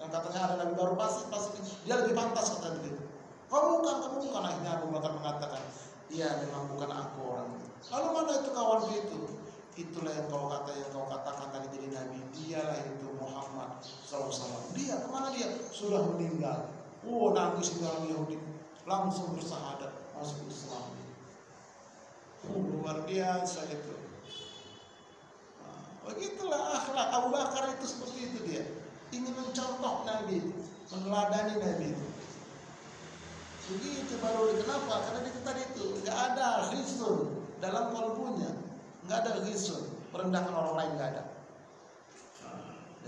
Yang katanya ada nabi baru, pasti dia lebih pantas, kata dia. Kamu bukan. Akhirnya Abu Bakar mengatakan, iya memang bukan aku orang itu. Lalu mana itu kawan itu? Itulah yang kau katakan tadi jadi nabi. Dialah itu Muhammad SAW. Dia kemana dia? Sudah meninggal. Nangis orang Yahudi, langsung bersahadat masuk Islam. Luar biasa itu. Begitulah akhlak Abu Bakar itu, seperti itu dia. Ingin mencontoh Nabi, meneladani Nabi itu. Begitu baru. Kenapa? Karena dia tadi itu nggak ada ghisun dalam kalbunya, nggak ada ghisun, merendahkan orang lain nggak ada.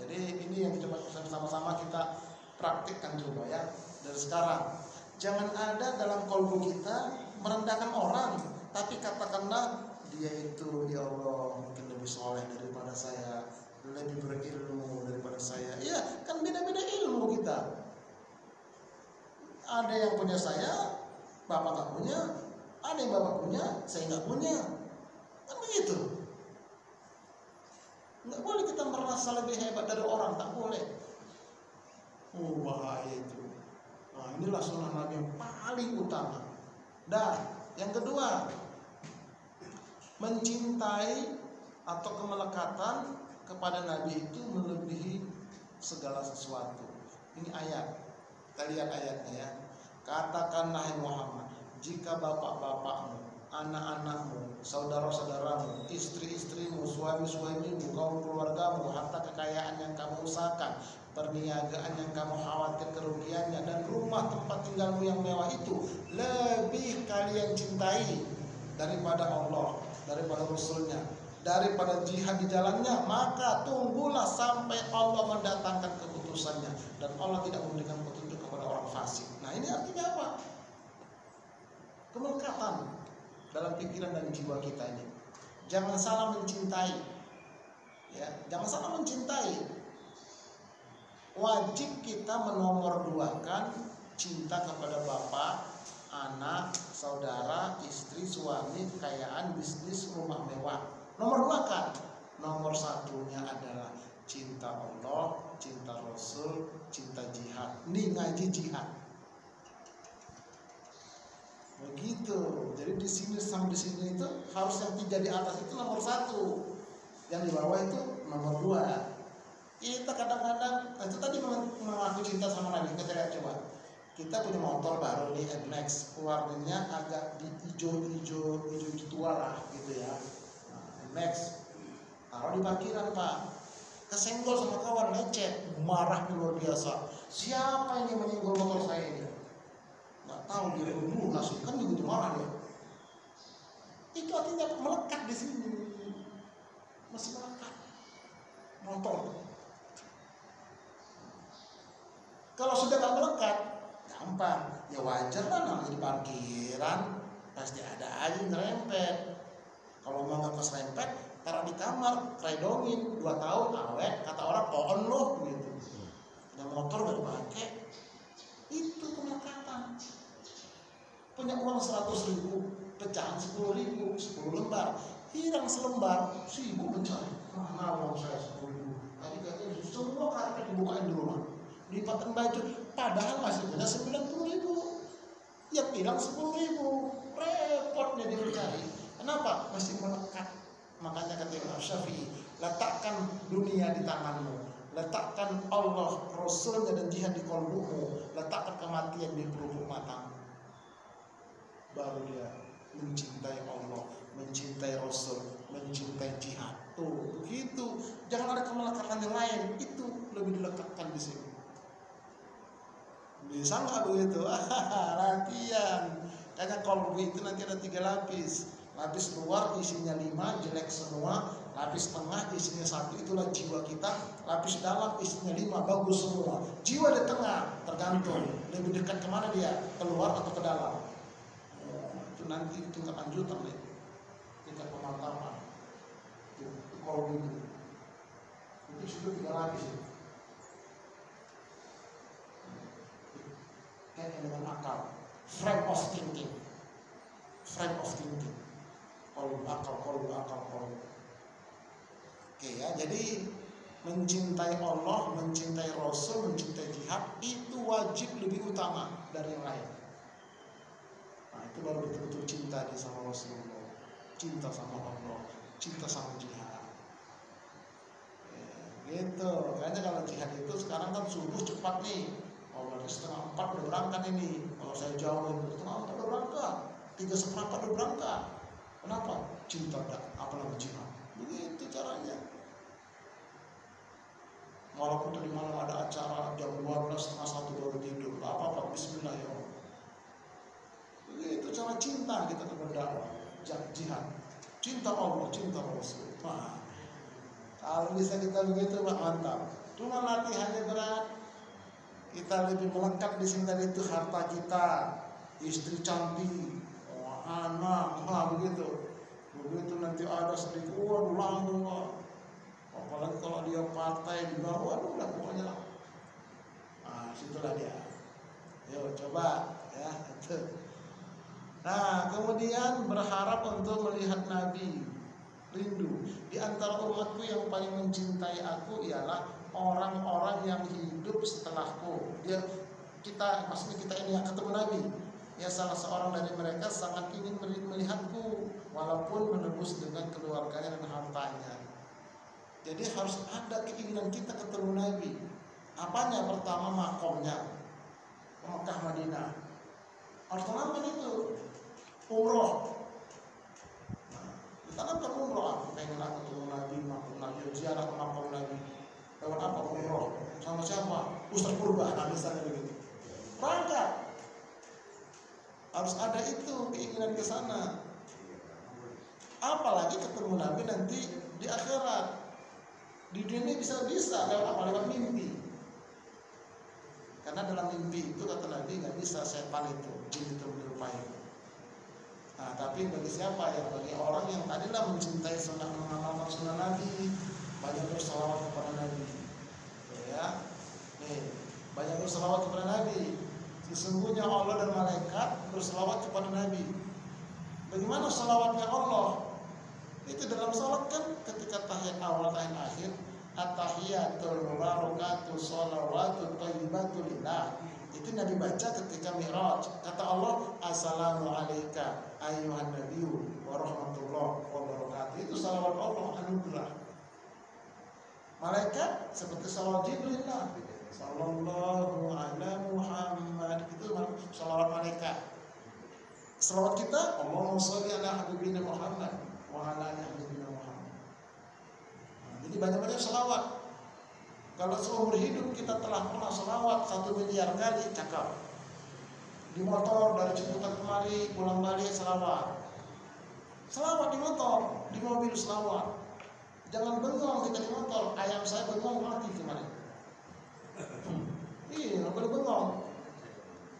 Jadi ini yang coba sama-sama kita praktikkan coba ya dari sekarang. Jangan ada dalam kalbu kita merendahkan orang, tapi katakanlah dia itu, ya Allah, mungkin lebih soleh daripada saya, lebih berilmu daripada saya. Iya, kan beda-beda ilmu kita. Ada yang punya saya, bapak nggak punya. Ada yang bapak punya, saya nggak punya. Kan begitu. Nggak boleh kita merasa lebih hebat dari orang, tak boleh. Bahaya itu. Nah, inilah sunnah Nabi yang paling utama. Dan yang kedua, mencintai atau kemelekatan kepada Nabi itu melebihi segala sesuatu. Ini ayat. Kita lihat ayatnya ya. Katakanlah hai Muhammad, jika bapak-bapakmu, anak-anakmu, saudara-saudaramu, istri-istrimu, suami-suamimu, kaum keluargamu, harta kekayaan yang kamu usahakan, perniagaan yang kamu khawatir kerugiannya, dan rumah tempat tinggalmu yang mewah itu lebih kalian cintai daripada Allah, daripada Rasulnya, daripada jihad di jalannya, maka tunggulah sampai Allah mendatangkan keputusannya, dan Allah tidak memberikan petunjuk kepada orang fasik. Nah, ini artinya apa? Kemelekatan dalam pikiran dan jiwa kita ini. Jangan salah mencintai, ya, jangan salah mencintai. Wajib kita menomorduakan cinta kepada bapak, anak, saudara, istri, suami, kekayaan, bisnis, rumah mewah. Nomor dua kan, nomor satunya adalah cinta Allah, cinta Rasul, cinta jihad. Ini ngaji jihad. Begitu. Jadi di sini sampai di sini itu harus yang 3 di atas itu nomor 1, yang di bawah itu nomor 2. Kita kadang-kadang itu tadi mengaku cinta sama Nabi. Kita lihat coba. Kita punya motor baru nih, NMAX, warnanya agak di hijau tua lah gitu ya. Next, taruh di parkiran Pak, kesenggol sama kawan, lecet, marahnya luar biasa. Siapa ini menyenggol motor saya ini? Nggak tahu, dia dulu langsung kan juga marah dia. Itu artinya melekat di sini, masih melekat motor. Kalau sudah nggak melekat, gampang, ya wajar lah, namanya di parkiran pasti ada aja ngerempet. Kalau mau nggak keserempet, taruh di kamar, kredongin 2 tahun awet, kata orang pohon loh gitu. Punya motor nggak dipakai, itu kemelekatan. Punya uang 100.000, pecahan 10.000, 10 lembar, hilang selembar, 1.000 mencari. Mana uang saya 10.000? Tadi katanya semua karpet dibukain di rumah, lipatan baju, padahal masih punya 90.000, yang hilang 10.000, repotnya dia mencari. Kenapa? Masih melekat. Makanya kata Imam Syafi'i, letakkan dunia di tanganmu, letakkan Allah, Rasulnya dan jihad di kolbumu, letakkan kematian di pelupuk matamu. Baru dia mencintai Allah, mencintai Rasul, mencintai jihad. Tuh, begitu. Jangan ada kemelekatan yang lain. Itu lebih dilekatkan di sini. Bisa nggak begitu? Latihan. Karena kolbu itu nanti ada 3 lapis. Lapis luar isinya 5, jelek semua. Lapis tengah isinya 1, itulah jiwa kita. Lapis dalam isinya 5, bagus semua. Jiwa di tengah, tergantung lebih dekat kemana dia, keluar atau ke dalam. Itu nanti tingkat lanjutan nih, tingkat pemantapan. Itu kolbu itu sudah 3 lapis. Kayak dengan akal, frame of thinking. Kolbu akal. Oke ya, jadi mencintai Allah, mencintai Rasul, mencintai jihad itu wajib lebih utama dari yang lain. Nah, itu baru betul-betul cinta di sama Rasulullah, cinta sama Allah, cinta sama jihad. Ya, gitu. Kayaknya kalau jihad itu sekarang kan subuh cepat nih. Kalau dari 3:30 udah berangkat ini. Kalau saya jauhin 3:30 udah berangkat, 3:15 udah berangkat. Kenapa? Cinta dah, apalagi jihad. Begitu caranya. Walaupun tadi malam ada acara jam 12, setengah 1 baru tidur, gak apa-apa, bismillah ya Allah. Begitu cara cinta kita berdakwah, jihad. Cinta Allah, cinta Rasul. Nah, kalau bisa kita begitu, mantap. Cuma latihannya berat. Kita lebih melengkap di sini tadi itu harta kita, istri cantik, anak, begitu. Begitu nanti ada sedikit, waduh langsung, apalagi kalau dia partai di bawah, waduh lah pokoknya lah. Nah, situlah dia. Yuk coba ya itu. Nah, kemudian berharap untuk melihat Nabi, rindu. Di antara umatku yang paling mencintai aku ialah orang-orang yang hidup setelahku. Maksudnya kita ini yang ketemu Nabi. Ya, salah seorang dari mereka sangat ingin melihatku, walaupun menebus dengan keluarganya dan hartanya. Jadi harus ada keinginan kita ketemu Nabi. Apanya? Pertama makomnya, Mekah Madinah. Harus tanamkan itu. Umroh. Tanamkan umroh. Aku pengen aku ketemu Nabi, makom Nabi, ziarah ke makom Nabi. Lewat apa? Umroh. Sama siapa? Ustaz Purba. Nah, misalnya begitu. Berangkat. Harus ada itu keinginan ke sana. Apalagi ketemu Nabi nanti di akhirat. Di dunia bisa lewat apa? Lewat mimpi. Karena dalam mimpi itu kata Nabi nggak bisa setan itu jin itu menyerupai. Nah, tapi bagi siapa ya? Bagi orang yang tadilah mencintai sunnah, mengamalkan sunnah Nabi, banyak berselawat kepada Nabi. Ya, nih banyak berselawat kepada Nabi. Sesungguhnya Allah dan malaikat berselawat kepada Nabi. Bagaimana selawatnya Allah? Itu dalam salat kan ketika tahiyat awal tahiyat akhir, at-tahiyatul mubarakatuh shalawatut thayyibatu lillah. Itu Nabi baca ketika Mi'raj. Kata Allah, assalamu alayka ayyuhan nabiyyu wa rahmatullahi wa barakatuh. Itu salawat Allah, anugerah. Malaikat seperti salawat Jibril lah. Sallallahu ala Muhammad. Itu salawat malaikat. Salawat kita, Allahumma sholli ala habibina Muhammad wa ala ali habibina Muhammad. Jadi banyak-banyak salawat. Kalau seumur hidup kita telah pernah salawat 1 miliar kali, cakap. Di motor dari Ciputat kemari, pulang balik salawat. Salawat di motor, di mobil salawat. Jangan bengong kita di motor. Ayam saya bengong mati kemarin. Iya, nggak boleh bengong.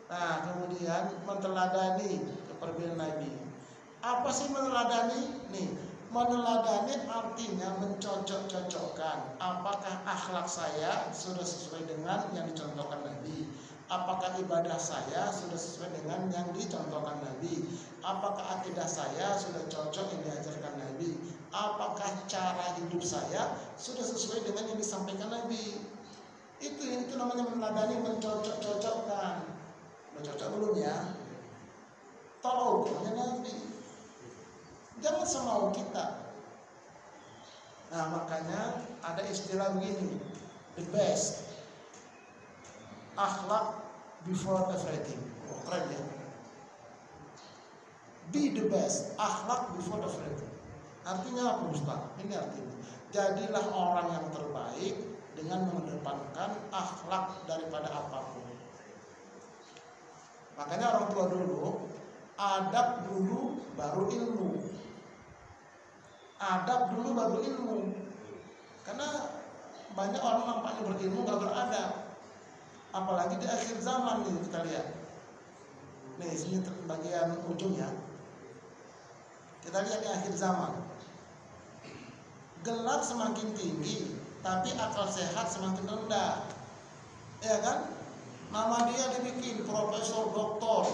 Nah, kemudian menteladani keperbian Nabi. Apa sih meneladani? Nih, meneladani artinya mencocok-cocokkan. Apakah akhlak saya sudah sesuai dengan yang dicontohkan Nabi? Apakah ibadah saya sudah sesuai dengan yang dicontohkan Nabi? Apakah akidah saya sudah cocok yang diajarkan Nabi? Apakah cara hidup saya sudah sesuai dengan yang disampaikan Nabi? Itu namanya meneladani, mencocok-cocokkan. Udah cocok belum ya? Tolong ukurnya Nabi. Jangan semau kita. Nah, makanya ada istilah begini, the best akhlak before everything. Oh, keren ya. Be the best akhlak before everything. Artinya apa Ustaz? Ini artinya, jadilah orang yang terbaik dengan mengedepankan akhlak daripada apapun. Makanya orang tua dulu, adab dulu baru ilmu. Adab dulu baru ilmu. Karena banyak orang nampaknya berilmu gak beradab. Apalagi di akhir zaman nih kita lihat. Nih sini bagian ujungnya. Kita lihat di akhir zaman. Gelar semakin tinggi, tapi akal sehat semakin rendah. Ya kan? Nama dia dibikin profesor, doktor,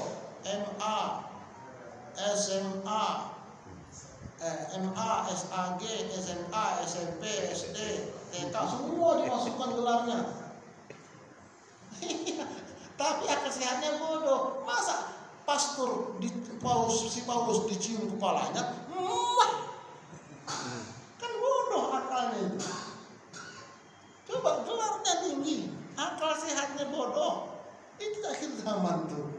MA, SMA, MA, SAG, SMA, SMP, SD, TK, semua dimasukkan gelarnya. Tapi akal sehatnya bodoh. Masa pastor si Paulus dicium kepalanya? Kan bodoh akalnya itu. Coba gelarnya tinggi, akal sehatnya bodoh. Itu akhir zaman tuh.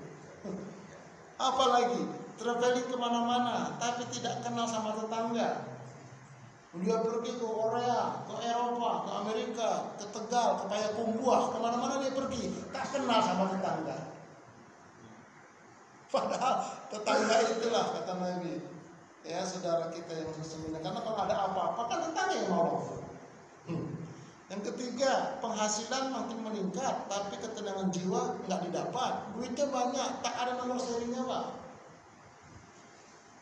Apalagi traveling kemana-mana, tapi tidak kenal sama tetangga. Dia pergi ke Korea, ke Eropa, ke Amerika, ke Tegal, ke Payakumbuh, kemana-mana dia pergi, tak kenal sama tetangga. Padahal tetangga itulah kata Nabi, ya saudara kita yang sesungguhnya. Karena kalau ada apa-apa kan tetangga yang nolong. Yang ketiga, penghasilan makin meningkat, tapi ketenangan jiwa nggak didapat. Duitnya banyak, tak ada nomor serinya Pak.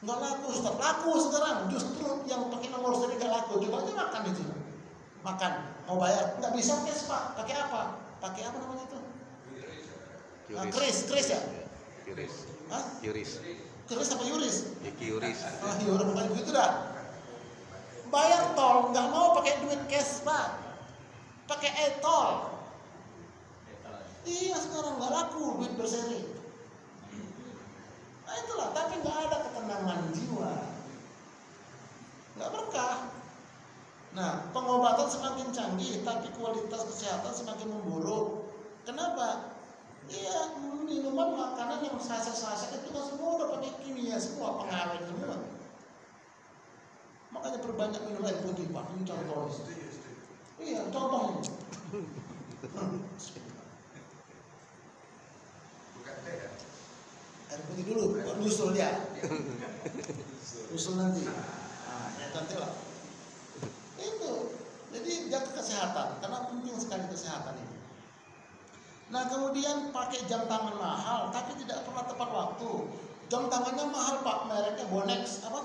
Nggak laku, Ustaz. Laku sekarang. Justru yang pakai nomor seri nggak laku. Coba aja makan itu. Makan, mau bayar, nggak bisa cash Pak. Pakai apa? Pakai apa namanya itu? Kris ya? Yuris. Hah? Yuris. Kris apa yuris? Yuris. Ah, ya udah bukan begitu dah. Bayar tol, nggak mau pakai duit cash Pak. Pakai e-tol. Iya sekarang nggak laku duit berseri. Nah itulah, tapi nggak ada ketenangan jiwa, nggak berkah. Nah pengobatan semakin canggih, tapi kualitas kesehatan semakin memburuk. Kenapa? Iya, minuman, makanan yang saset-saset itu kan semua udah pakai kimia semua, pengawet semua. Makanya perbanyak minum air putih, Pak. Ini contoh. Iya, contoh. Air putih dulu, baru nyusul dia. Nyusul nanti. Nah, ya nanti lah. Itu. Jadi jaga kesehatan, karena penting sekali kesehatan ini. Nah, kemudian pakai jam tangan mahal, tapi tidak pernah tepat waktu. Jam tangannya mahal, Pak, mereknya Bonex, apa?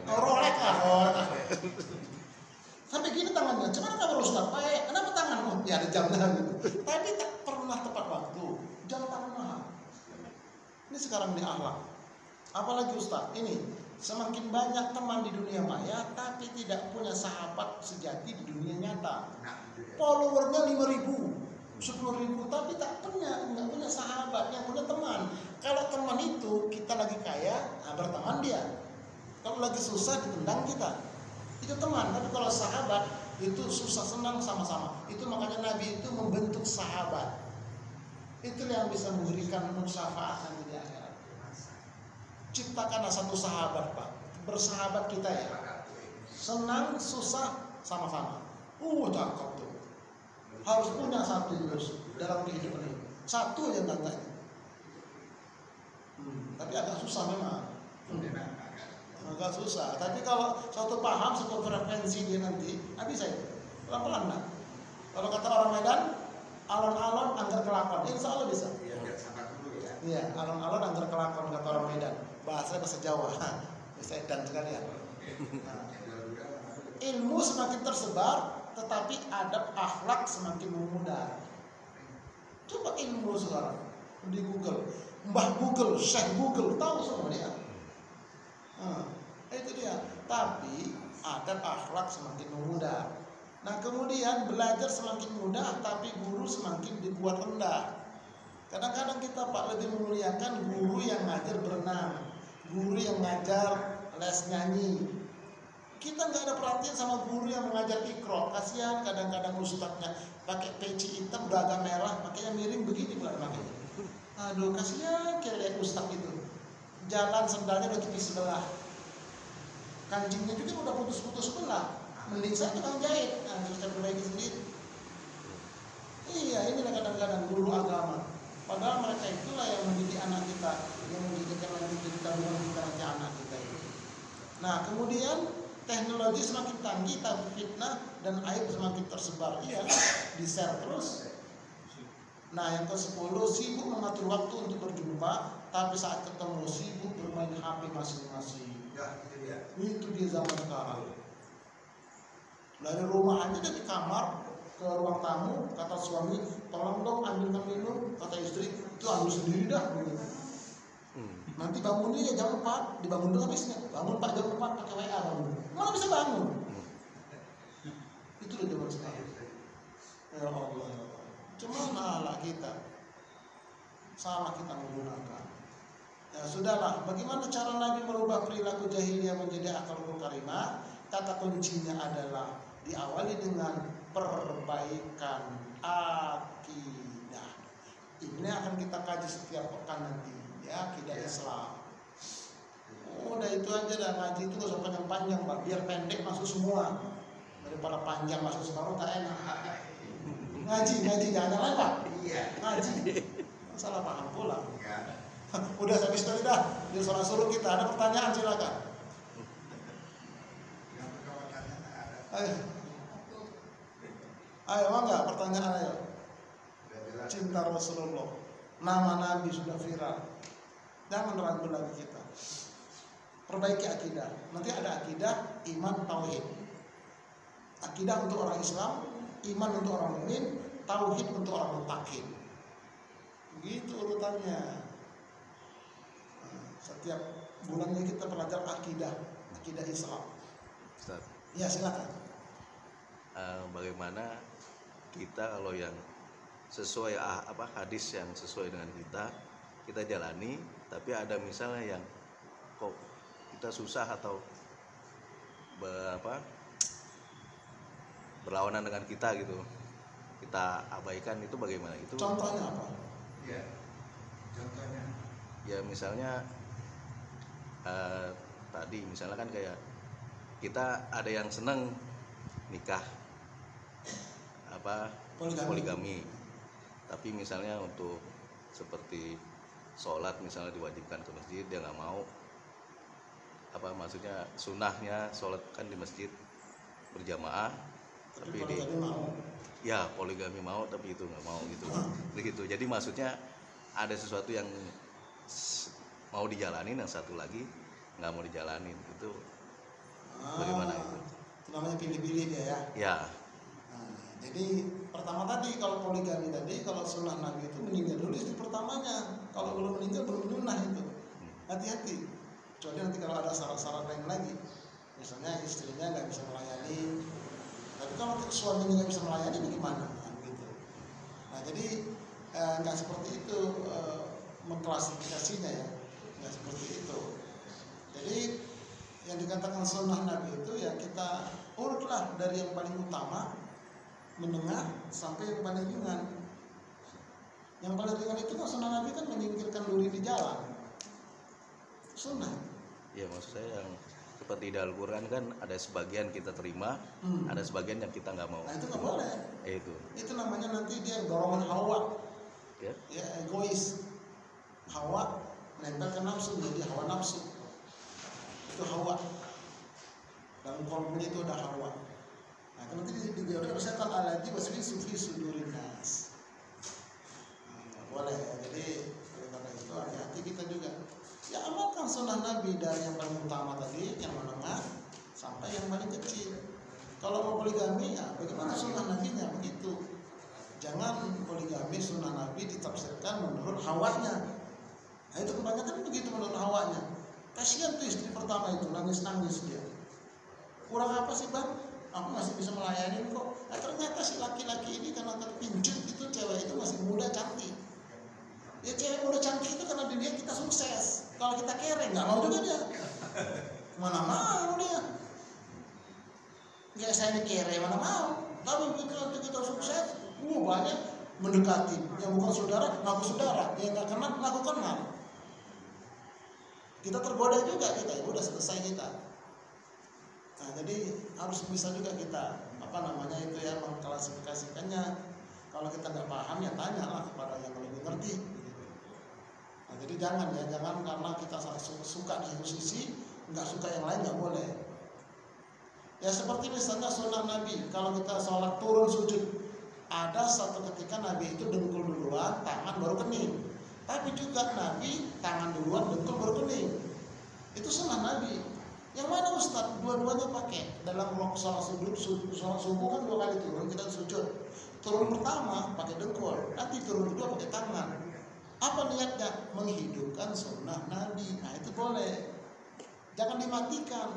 Rolex, sampai gini tangannya, cuman nggak perlu Ustaz, pakai, kenapa tanganmu? Ya ada jamnya gitu. Tapi tak pernah tepat waktu. Jam tangan mahal. Ini sekarang di akhlak. Apalagi Ustaz, ini semakin banyak teman di dunia maya, tapi tidak punya sahabat sejati di dunia nyata. Followernya 5.000, 10.000, tapi nggak punya sahabat, yang punya teman. Kalau teman itu kita lagi kaya, berteman dia. Kalau lagi susah ditendang kita, itu teman. Tapi kalau sahabat itu susah senang sama-sama. Itu makanya Nabi itu membentuk sahabat. Itu yang bisa memberikan syafaat nanti di akhirat. Ciptakanlah satu sahabat, Pak. Bersahabat kita ya. Senang susah sama-sama. Cakep tuh. Harus punya satu terus dalam kehidupan ini. Satu yang katanya. Tapi agak susah memang. Agak susah. Tapi kalau satu paham, satu frekuensi dia nanti, bisa itu. Pelan-pelan lah. Kalau kata orang Medan, alon-alon anggar kelakon. Insya Allah bisa. Iya, alon-alon anggar kelakon kata orang Medan. Bahasa Jawa. Bisa edan sekalian. Nah, ilmu semakin tersebar, tetapi adab akhlak semakin memudar. Coba ilmu sekarang di Google, Mbah Google, Syekh Google, tahu semua dia. Itu dia. Tapi adab akhlak semakin memudar. Nah, kemudian belajar semakin mudah, tapi guru semakin dibuat rendah. Kadang-kadang kita Pak lebih memuliakan guru yang ngajar berenang, guru yang ngajar les nyanyi. Kita nggak ada perhatian sama guru yang mengajar ikro. Kasihan kadang-kadang ustadznya pakai peci hitam, udah agak merah, pakainya miring begini pula makanya. Aduh, kasihan kayak lihat ustadz itu. Jalan sendalnya udah tipis sebelah. Kancingnya juga udah putus-putus sebelah. Mending saya tukang jahit, harus saya perbaiki sendiri. Iya, inilah kadang-kadang guru agama. Padahal mereka itulah yang mendidik anak kita, yang mendidikkan nanti kita nanti anak kita itu. Nah, kemudian teknologi semakin canggih, tapi fitnah dan aib semakin tersebar. Iya, di-share terus. Nah, yang ke-10, sibuk mengatur waktu untuk berjumpa, tapi saat ketemu sibuk bermain HP masing-masing. Ya, itu dia zaman sekarang. Dari rumah aja dari kamar ke ruang tamu, kata suami, tolong dong ambilkan minum, kata istri, itu ambil sendiri dah. Nanti bangunnya ya jam 4, dibangun dulu habisnya. Bangun Pak jam 4 pakai WA bangun. Mana bisa bangun? Itu udah zaman sekarang. Ya Allah. Cuma malah kita salah kita menggunakan. Ya sudahlah, bagaimana cara Nabi merubah perilaku jahiliyah menjadi akhlakul karimah? Kata kuncinya adalah diawali dengan perbaikan akidah. Ini akan kita kaji setiap pekan nanti, ya, akidah Islam. Udah itu aja dah, ngaji itu gak usah panjang-panjang, Pak. Biar pendek masuk semua. Daripada panjang masuk semua tak enak. Ngaji jangan lain, Pak. Iya. Ngaji. Salah paham pula. Udah habis tadi dah. Dia suruh kita. Ada pertanyaan silakan. Ayo enggak pertanyaan ayo. Cinta Rasulullah. Nama Nabi sudah viral. Jangan ragu lagi kita. Perbaiki akidah. Nanti ada akidah, iman, tauhid. Akidah untuk orang Islam, iman untuk orang mukmin, tauhid untuk orang mutakin. Begitu urutannya. Setiap bulannya kita belajar akidah Islam. Ustaz. Ya silakan. Bagaimana kita kalau yang sesuai hadis yang sesuai dengan kita jalani, tapi ada misalnya yang kok kita susah atau berlawanan dengan kita gitu, kita abaikan, itu bagaimana? Itu Contohnya apa? Iya. Contohnya. ya misalnya tadi misalnya kan kayak kita ada yang seneng nikah apa poligami, tapi misalnya untuk seperti sholat misalnya diwajibkan ke masjid, dia nggak mau, apa maksudnya sunnahnya sholat kan di masjid berjamaah, tapi di mau. ya poligami mau tapi itu nggak mau gitu, begitu. Jadi maksudnya ada sesuatu yang mau dijalanin, yang satu lagi nggak mau dijalanin, itu bagaimana itu? Namanya pilih-pilih dia ya. Ya. Nah, jadi pertama tadi kalau poligami tadi, kalau sunnah Nabi itu meninggal dulu istri pertamanya. Kalau belum meninggal belum lunas itu. Hati-hati. Kecuali nanti kalau ada syarat-syarat lain lagi, misalnya istrinya nggak bisa melayani. Tapi kalau suaminya nggak bisa melayani bagaimana? Nah, gitu. Nah jadi nggak seperti itu mengklasifikasinya ya, nggak seperti itu. Jadi yang dikatakan sunnah Nabi itu ya kita urutlah dari yang paling utama, menengah sampai yang paling ringan. Yang paling ringan itu kan sunnah Nabi kan menyingkirkan duri di jalan. Sunnah. Ya maksud saya yang seperti di Al-Quran kan ada sebagian kita terima, ada sebagian yang kita nggak mau. Nah itu nggak boleh. Itu namanya nanti dia dorongan hawa, ya. Ya egois. Hawa menempel ke nafsu, jadi hawa nafsu. Itu hawa. Dalam kolomnya itu ada hawa. Nah itu nanti dibiarkan setan aladi waswisu fi sudurin nas. Nggak boleh. Jadi karena itu hati-hati kita juga. Ya amalkan sunnah Nabi dari yang paling utama tadi, yang menengah sampai yang paling kecil. Kalau mau poligami, ya bagaimana sunnah Nabinya begitu. Jangan poligami sunnah Nabi ditafsirkan menurut hawanya. Nah itu kebanyakan begitu menurut hawanya. Kasihan tuh istri pertama itu nangis-nangis dia. Kurang apa sih bang? Aku masih bisa melayani kok. Nah, ternyata si laki-laki ini karena terpincut itu cewek itu masih muda cantik. Ya cewek muda cantik itu karena di dia kita sukses. Kalau kita kere nggak mau juga dia. Mana mau dia? Nggak saya ini kere mana mau. Tapi begitu kita sukses, banyak mendekati. Yang bukan saudara ngaku saudara, yang nggak kenal ngaku kenal. Kita tergoda juga kita, ya udah selesai kita. Nah jadi harus bisa juga kita itu ya mengklasifikasikannya. Kalau kita nggak paham ya tanyalah kepada yang lebih ngerti. Nah, jadi jangan karena kita suka di satu sisi, nggak suka yang lain nggak boleh. Ya seperti misalnya sunnah Nabi, kalau kita sholat turun sujud, ada satu ketika Nabi itu dengkul duluan, tangan baru kening. Tapi juga Nabi tangan duluan, dengkul baru kening. Itu sunnah Nabi. Yang mana Ustaz? Dua-duanya pakai. Dalam sholat subuh kan 2 kali turun, kita sujud. Turun pertama pakai dengkul, nanti turun kedua pakai tangan. Apa niatnya? Menghidupkan sunnah Nabi. Nah itu boleh. Jangan dimatikan.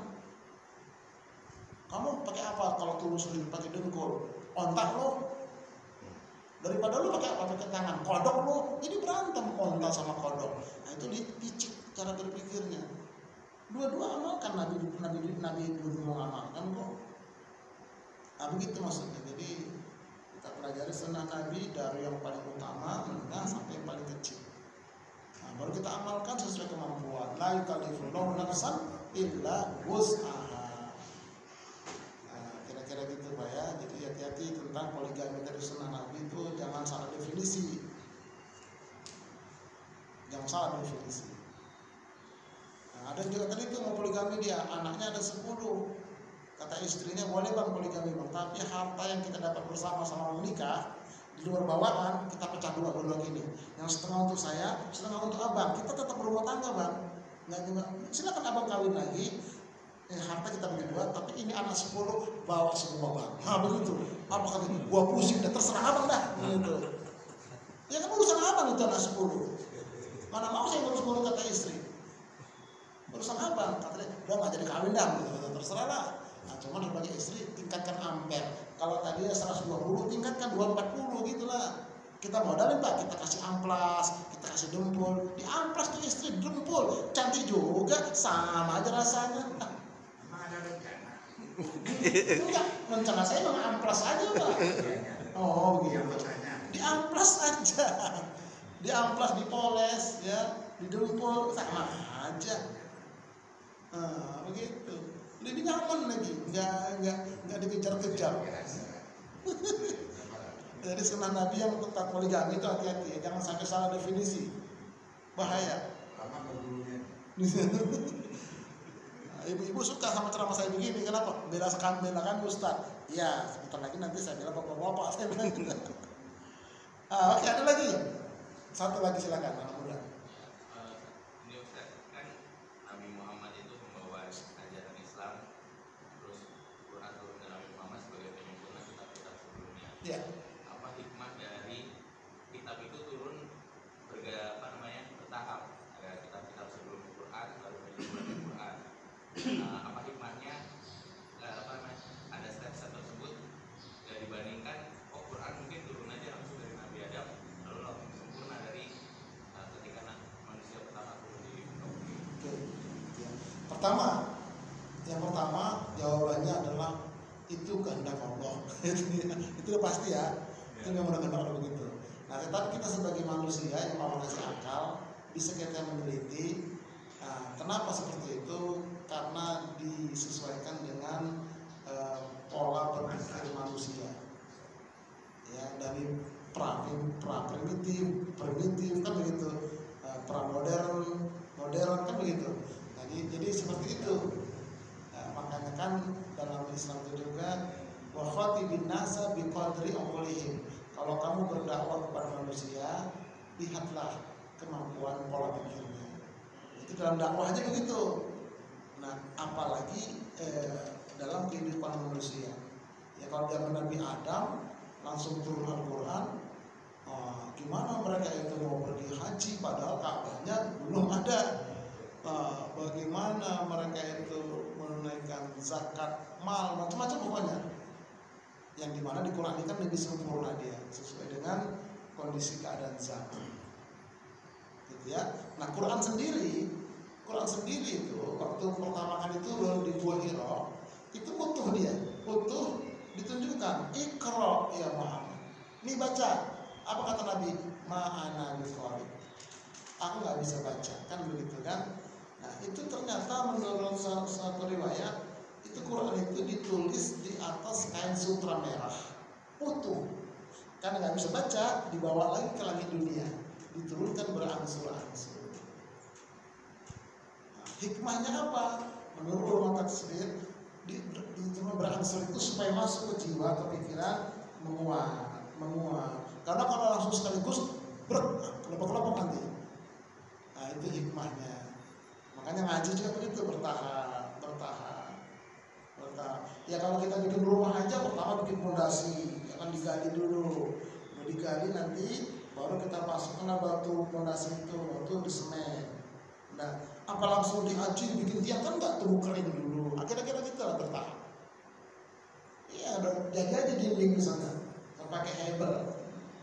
Kamu pakai apa kalau turun sujud pakai dengkul? Ontak lo. Daripada lo pakai apa? Pakai tangan. Kodok lo. Jadi berantem ontak sama kodok. Nah itu dipicik cara berpikirnya. Dua-dua amalkan Nabi dulu mengamalkan kok. Nah begitu maksudnya. Jadi kita pelajari sunnah Nabi dari yang paling utama menengah sampai yang paling kecil. Nah, baru kita amalkan sesuai kemampuan. La yukallifullahu nafsan illa wus'aha. Nah, kira-kira gitu Pak ya. Jadi hati-hati tentang poligami dari sunnah Nabi itu jangan salah definisi. Jangan salah definisi. Nah, ada juga tadi itu mau poligami dia, anaknya ada 10. Kata istrinya boleh bang poligami bang, tapi harta yang kita dapat bersama sama menikah di luar bawaan kita pecah dua gini. Yang setengah untuk saya, setengah untuk abang. Kita tetap berumah tangga bang. Nggak juga. Silakan abang kawin lagi. Harta kita bagi 2, tapi ini anak 10 bawa semua bang. Nah begitu. Abang kata gua pusing, dah terserah abang dah. Gitu. Ya kan urusan abang itu anak 10. Mana mau saya ngurus 10 kata istri. Urusan abang, kata dia, udah nggak jadi kawin dah. Gitu. Terserah lah. Nah, cuman sebagai istri tingkatkan ampere. Kalau tadinya 120 tingkatkan 240 gitulah. Kita modalin Pak, kita kasih amplas, kita kasih dempul. Di amplas tuh istri dempul, cantik juga, sama aja rasanya. Memang ada rencana. Enggak, rencana saya memang amplas aja Pak. Oh Yang begitu. bertanya. Diamplas aja, diamplas, dipoles, ya, didempul, sama aja. Begitu. Lebih nyaman lagi, nggak dikejar-kejar. Jadi sunnah Nabi yang tentang poligami itu hati-hati, ya. Jangan sampai salah definisi, bahaya. Lama bergurunya. Nah, ibu-ibu suka sama ceramah saya begini, kenapa? Belakan Ustaz. Ya, sebentar lagi nanti saya bilang bapak-bapak, saya bilang gitu. Oke, ada lagi? Satu lagi silakan, anak muda. Ini Ustaz, kan Nabi Muhammad itu membawa ajaran Islam, terus Quran turun ke Nabi Muhammad sebagai penyempurna kitab-kitab sebelumnya. Ya. Apa hikmah dari kitab itu turun bertahap? Ada kitab-kitab sebelum Quran, baru penyempurna Quran. Apa hikmahnya? Ada step-step tersebut dibandingkan Quran mungkin turun aja langsung dari Nabi Adam lalu langsung sempurna dari ketika manusia pertama turun di muka bumi. Oke. Ya. Yang pertama jawabannya adalah itu kehendak Allah. Itu udah pasti ya. Itu memang udah kehendak Allah begitu. Nah, tetapi kita sebagai manusia yang Allah kasih akal bisa kita meneliti. Nah, kenapa seperti itu? Karena disesuaikan dengan pola berpikir manusia. Ya, dari primitif kan begitu, modern kan begitu. Jadi seperti itu. Nah, makanya kan dalam Islam itu juga wa khatibin nasa biqadri aqlihim. Kalau kamu berdakwah kepada manusia, lihatlah kemampuan pola pikirnya. Itu dalam dakwah aja begitu. Nah, apalagi dalam kehidupan manusia. Ya kalau zaman Nabi Adam langsung turun Al-Quran, gimana mereka itu mau pergi haji padahal Ka'bahnya belum ada. Bagaimana mereka itu menunaikan zakat mal, macam-macam pokoknya. Yang dimana di Quran ini kan lebih sempurna dia sesuai dengan kondisi keadaan zaman. Gitu ya. Nah Quran sendiri itu waktu pertama kali itu baru di Gua Hira itu utuh ditunjukkan Iqra ya Muhammad. Ini baca. Apa kata Nabi? Ma'ana biqari. Aku nggak bisa baca, kan begitu kan? Nah itu ternyata menurut satu riwayat itu Quran itu ditulis di atas kain sutra merah utuh. Karena nggak bisa baca, dibawa lagi ke langit dunia, diturunkan berangsur-angsur. Nah, hikmahnya apa? Menurut ulama tafsir, berangsur itu supaya masuk ke jiwa, ke pikiran, menguat. Karena kalau langsung sekaligus kelompok-kelompok nanti. Nah itu hikmahnya. Makanya ngaji juga begitu, bertahap. Ya kalau kita bikin rumah aja pertama bikin fondasi, ya kan digali dulu. Udah digali nanti baru kita masukkan batu fondasi itu, batu di semen. Nah, apa langsung diaji bikin tiang kan nggak tumbuh kering dulu. Akhirnya kita lah bertahap. Iya, jadi aja dinding misalnya, pakai hebel.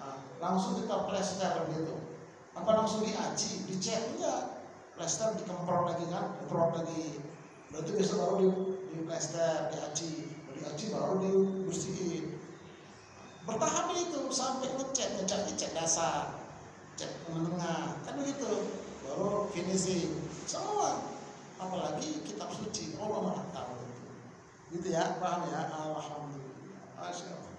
Nah, langsung kita plester gitu. Apa langsung diaji, dicat enggak? Plester dikemprot lagi kan, kemprot lagi. Berarti besok baru di plester, diaji baru dibersihin. Bertahap itu sampai ngecat dasar, cat menengah, kan begitu. Baru finishing semua. Apalagi kitab suci, Allah Maha tahu. Gitu ya, paham ya? Alhamdulillah. Masyaallah.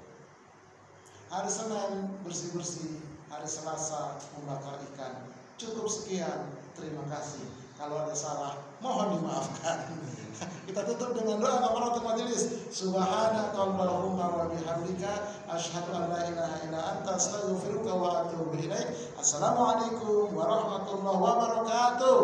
Hari Senin bersih-bersih, hari Selasa membakar ikan. Cukup sekian, terima kasih. Kalau ada salah, mohon dimaafkan. Kita tutup dengan doa kafaratul majelis. Subhanakallahumma wa bihamdika asyhadu an la ilaha illa anta astaghfiruka wa atubu ilaik. Assalamualaikum warahmatullahi wabarakatuh.